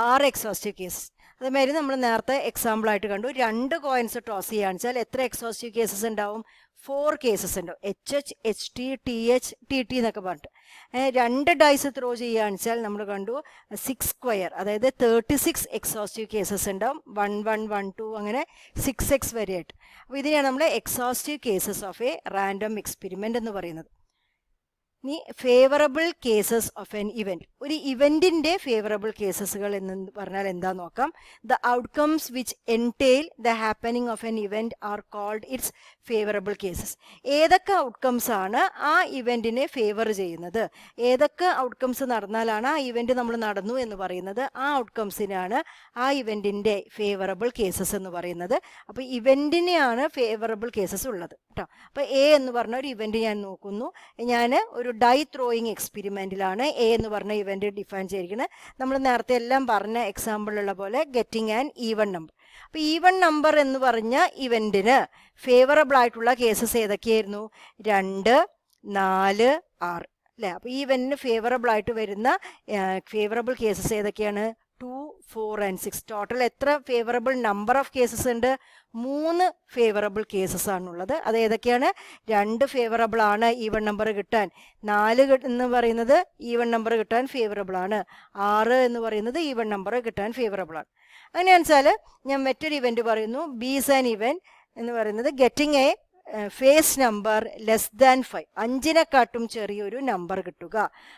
Speaker 1: 6 എക്സോസ്റ്റീവ് കേസസ്. അതേമാതിരി നമ്മൾ നേരത്തെ എക്സാമ്പിളായിട്ട് കണ്ടു, 2 കോയിൻസ് ടോസ് ചെയ്യുകയാണെന്ന് വെച്ചാൽ എത്ര എക്സോസ്റ്റീവ് കേസസ് ഉണ്ടാവും? 4 കേസസ് ഉണ്ടാവും. HH, HT, TH, TT എന്നൊക്കെ പറഞ്ഞിട്ട്. 2 ഡൈസ് ത്രോ ചെയ്യുകയാണെന്ന് വെച്ചാൽ നമ്മൾ കണ്ടു 6 സ്ക്വയർ, അതായത് 36 എക്സോസ്റ്റീവ് കേസസ് ഉണ്ടാവും. 1, 1, 1, 2 അങ്ങനെ 6x വരെ ആയിട്ട്. അപ്പോൾ ഇതിനെയാണ് നമ്മൾ exhaustive cases of a random experiment എന്ന് പറയുന്നത്. ഇനി favourable cases of an event. ഒരു ഇവന്റിന്റെ ഫേവറബിൾ കേസസുകൾ എന്ന് പറഞ്ഞാൽ എന്താ നോക്കാം. The outcomes which entail the happening of an event are called its favourable cases. ഏതൊക്കെ ഔട്ട്കംസ് ആണ് ആ ഇവന്റിനെ ഫേവർ ചെയ്യുന്നത്, ഏതൊക്കെ ഔട്ട്കംസ് നടന്നാലാണ് ആ ഇവന്റ് നമ്മൾ നടന്നു എന്ന് പറയുന്നത്, ആ ഔട്ട്കംസിനാണ് ആ ഇവന്റിന്റെ ഫേവറബിൾ കേസസ് എന്ന് പറയുന്നത്. അപ്പോൾ ഇവന്റിനെയാണ് ഫേവറബിൾ കേസസ് ഉള്ളത് കേട്ടോ. അപ്പോൾ എ എന്ന് പറഞ്ഞ ഒരു ഇവന്റ് ഞാൻ നോക്കുന്നു. ഞാൻ ഒരു ഡൈ ത്രോയിങ് എക്സ്പെരിമെന്റിലാണ് എ എന്ന് പറഞ്ഞ ഇവന്റ് ഡിഫൈൻ ചെയ്തിരിക്കുന്നത്. നമ്മൾ നേരത്തെ എല്ലാം പറഞ്ഞ എക്സാമ്പിളുള്ള പോലെ ഗെറ്റിംഗ് ആൻ ഈവൺ നമ്പർ. അപ്പോൾ ഈവൺ നമ്പർ എന്ന് പറഞ്ഞ ഇവന്റിന് ഫേവറബിൾ ആയിട്ടുള്ള കേസസ് ഏതൊക്കെയായിരുന്നു? 2, 4, 6 അല്ലേ. അപ്പോൾ ഈ ഇവന്റിന് ഫേവറബിൾ ആയിട്ട് വരുന്ന ഫേവറബിൾ കേസസ് ഏതൊക്കെയാണ്? 2, 4 and 6. ടോട്ടൽ എത്ര ഫേവറബിൾ നമ്പർ ഓഫ് കേസസ് ഉണ്ട്? 3 ഫേവറബിൾ കേസസ് ആണുള്ളത്. അത് ഏതൊക്കെയാണ്? 2 ഫേവറബിൾ ആണ് ഈവൺ നമ്പർ കിട്ടാൻ, 4 എന്ന് പറയുന്നത് ഈവൺ നമ്പർ കിട്ടാൻ ഫേവറബിൾ ആണ്, 6 എന്ന് പറയുന്നത് ഈവൺ നമ്പർ കിട്ടാൻ ഫേവറബിൾ ആണ്. അങ്ങനെയാണെന്ന് വെച്ചാൽ ഞാൻ മറ്റൊരു ഇവന്റ് പറയുന്നു. ബീസ് ആൻ ഇവന്റ് എന്ന് പറയുന്നത് getting a face number less than 5, 5നെക്കാട്ടും ചെറിയൊരു നമ്പർ കിട്ടുക.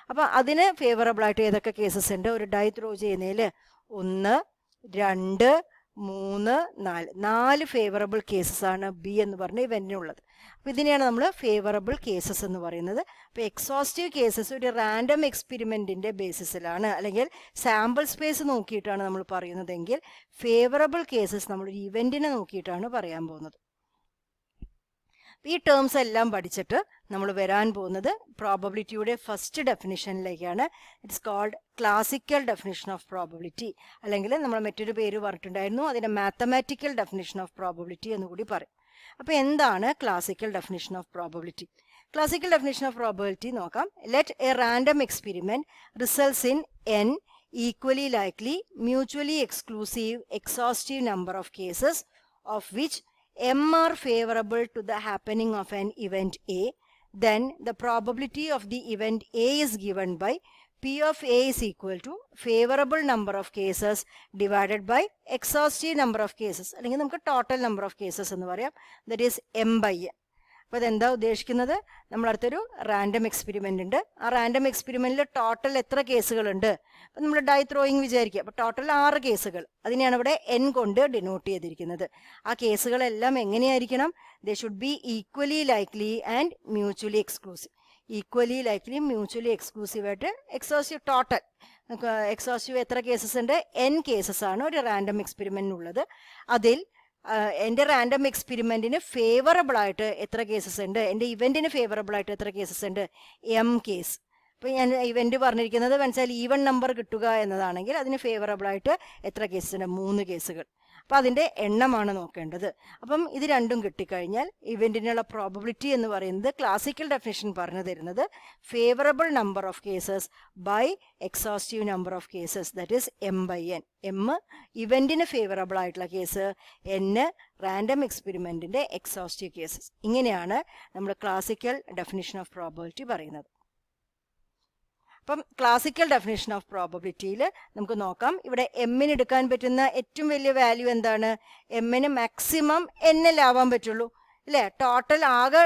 Speaker 1: അപ്പം അതിന് ഫേവറബിൾ ആയിട്ട് ഏതൊക്കെ കേസസ് ഉണ്ട്? ഒരു ഡൈ ത്രോ ചെയ്യുന്നതിൽ 1, 2, 3, 4 4 ഫേവറബിൾ കേസസ് ആണ് ബി എന്ന് പറഞ്ഞ ഇവന്റിനുള്ളത്. അപ്പോൾ ഇതിനെയാണ് നമ്മൾ ഫേവറബിൾ കേസസ് എന്ന് പറയുന്നത്. അപ്പോൾ എക്സോസ്റ്റീവ് കേസസ് ഒരു റാൻഡം എക്സ്പെരിമെന്റിന്റെ ബേസിസിലാണ് അല്ലെങ്കിൽ സാമ്പിൾ സ്പേസ് നോക്കിയിട്ടാണ് നമ്മൾ പറയുന്നതെങ്കിൽ ഫേവറബിൾ കേസസ് നമ്മളൊരു ഇവന്റിനെ നോക്കിയിട്ടാണ് പറയാൻ പോകുന്നത്. ഈ ടേംസ് എല്ലാം പഠിച്ചിട്ട് നമ്മൾ വരാൻ പോകുന്നത് പ്രോബബിലിറ്റിയുടെ ഫസ്റ്റ് ഡെഫിനിഷനിലേക്കാണ്. It's called classical definition of probability, അല്ലെങ്കിൽ നമ്മൾ മറ്റൊരു പേര് പറഞ്ഞിട്ടുണ്ടായിരുന്നു, അതിൻ്റെ മാത്തമാറ്റിക്കൽ ഡെഫിനിഷൻ ഓഫ് പ്രോബബിലിറ്റി എന്ന് കൂടി പറയും. അപ്പോൾ എന്താണ് classical definition of probability? Classical definition of probability നോക്കാം. Let a random experiment results in n equally likely, mutually exclusive, exhaustive number of cases of which m are favorable to the happening of an event A, then the probability of the event A is given by P of A is equal to favorable number of cases divided by exhaustive number of cases, അല്ലെങ്കിൽ നമുക്ക് total number of cases എന്ന് പറയാം, that is m by n. അപ്പോൾ അതെന്താ ഉദ്ദേശിക്കുന്നത്? നമ്മളടുത്തൊരു റാൻഡം എക്സ്പെരിമെൻ്റ് ഉണ്ട്. ആ റാൻഡം എക്സ്പെരിമെൻറ്റിൽ ടോട്ടൽ എത്ര കേസുകളുണ്ട്? അപ്പം നമ്മൾ ഡൈ ത്രോയിങ് വിചാരിക്കുക. അപ്പോൾ ടോട്ടൽ 6 കേസുകൾ. അതിനെയാണ് ഇവിടെ n കൊണ്ട് ഡിനോട്ട് ചെയ്തിരിക്കുന്നത്. ആ കേസുകളെല്ലാം എങ്ങനെയായിരിക്കണം? They should be equally likely and mutually exclusive. Equally likely mutually exclusive ആയിട്ട് എക്സോസ്റ്റീവ് ടോട്ടൽ എക്സോസ്റ്റീവ് എത്ര കേസസ് ഉണ്ട്? n കേസസ് ആണ് ഒരു റാൻഡം എക്സ്പെരിമെൻറ്റിനുള്ളത്. അതിൽ എൻ്റെ റാൻഡം എക്സ്പെരിമെൻറ്റിന് ഫേവറബിൾ ആയിട്ട് എത്ര കേസസ് ഉണ്ട്? എൻ്റെ ഇവൻറ്റിന് ഫേവറബിൾ ആയിട്ട് എത്ര കേസസ് ഉണ്ട്? m case. അപ്പോൾ ഞാൻ ഇവൻറ്റ് പറഞ്ഞിരിക്കുന്നത് മനസ്സിലാൽ ഈവൺ നമ്പർ കിട്ടുക എന്നതാണെങ്കിൽ അതിന് ഫേവറബിൾ ആയിട്ട് എത്ര കേസസ് ഉണ്ട്? 3 കേസുകൾ. അപ്പോൾ അതിൻ്റെ എണ്ണമാണ് നോക്കേണ്ടത്. അപ്പം ഇത് രണ്ടും കിട്ടിക്കഴിഞ്ഞാൽ ഇവൻറ്റിനുള്ള പ്രോബബിലിറ്റി എന്ന് പറയുന്നത് ക്ലാസിക്കൽ ഡെഫിനിഷൻ പറഞ്ഞു തരുന്നത് favourable number of cases by exhaustive number of cases, that is m by n. m ഇവൻറ്റിന് ഫേവറബിൾ ആയിട്ടുള്ള കേസ്, n റാൻഡം എക്സ്പെരിമെൻറ്റിൻ്റെ എക്സോസ്റ്റീവ് കേസസ്. ഇങ്ങനെയാണ് നമ്മൾ ക്ലാസിക്കൽ ഡെഫിനിഷൻ ഓഫ് പ്രോബബിലിറ്റി പറയുന്നത്. അപ്പം ക്ലാസിക്കൽ ഡെഫിനേഷൻ ഓഫ് പ്രോബബിലിറ്റിയിൽ നമുക്ക് നോക്കാം. ഇവിടെ എമ്മിന് എടുക്കാൻ പറ്റുന്ന ഏറ്റവും വലിയ വാല്യൂ എന്താണ്? എമ്മിന് മാക്സിമം n ആവാൻ പറ്റുള്ളൂ അല്ലേ? ടോട്ടൽ ആകെ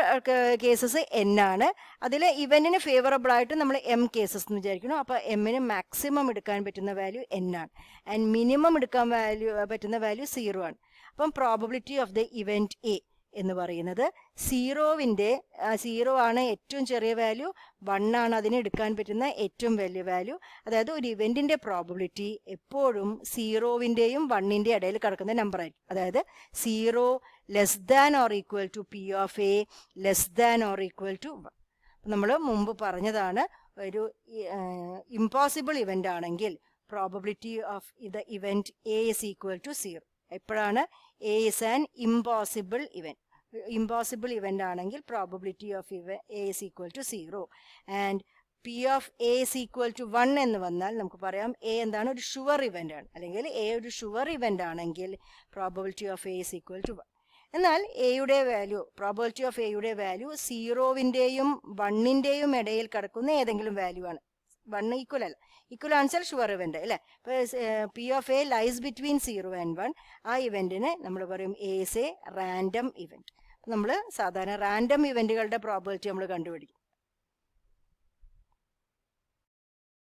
Speaker 1: കേസസ് n ആണ്. അതിൽ ഇവന്റിന് ഫേവറബിൾ ആയിട്ട് നമ്മൾ m കേസസ് എന്ന് വിചാരിക്കണം. അപ്പോൾ എമ്മിന് മാക്സിമം എടുക്കാൻ പറ്റുന്ന വാല്യൂ n ആണ്, ആൻഡ് മിനിമം എടുക്കാൻ പറ്റുന്ന വാല്യൂ 0 ആണ്. അപ്പം probability of the event A എന്ന് പറയുന്നത് 0 ആണ് ഏറ്റവും ചെറിയ വാല്യൂ, 1 ആണ് അതിന് എടുക്കാൻ പറ്റുന്ന ഏറ്റവും വലിയ വാല്യൂ. അതായത് ഒരു ഇവന്റിന്റെ പ്രോബബിലിറ്റി എപ്പോഴും 0-ന്റെയും 1-ന്റെയും ഇടയിൽ കിടക്കുന്ന നമ്പർ ആയിരിക്കും. അതായത് 0 less than or equal to P of A less than or equal to 1. നമ്മൾ മുമ്പ് പറഞ്ഞതാണ്, ഒരു ഇമ്പോസിബിൾ ഇവന്റ് ആണെങ്കിൽ probability of the event A is equal to 0. എപ്പോഴാണ് A is an impossible event? Impossible event ആണെങ്കിൽ probability of A is equal to 0 and P of A is equal to 1 എന്ന് വന്നാൽ നമുക്ക് പറയാം എ എന്താണ്? ഒരു ഷുവർ ഇവന്റ് ആണ്. അല്ലെങ്കിൽ എ ഒരു ഷുവർ ഇവന്റ് ആണെങ്കിൽ probability of A is equal to 1. എന്നാൽ എയുടെ വാല്യൂ, പ്രോബബിലിറ്റി ഓഫ് എയുടെ വാല്യൂ 0-ന്റെയും 1-ന്റെയും ഇടയിൽ കിടക്കുന്ന ഏതെങ്കിലും വാല്യൂ ആണ്. 1 ഈക്വൽ അല്ല, ഈക്വൽ ആൻസർ ഷുവർ ഇവന്റ് അല്ലേ? ഇപ്പോൾ P of A lies between 0 and 1. ആ ഇവന്റിന് നമ്മൾ പറയും A is a random event. നമ്മൾ സാധാരണ റാൻഡം ഇവന്റുകളുടെ പ്രോബബിലിറ്റി നമ്മൾ കണ്ടുപിടിക്കും.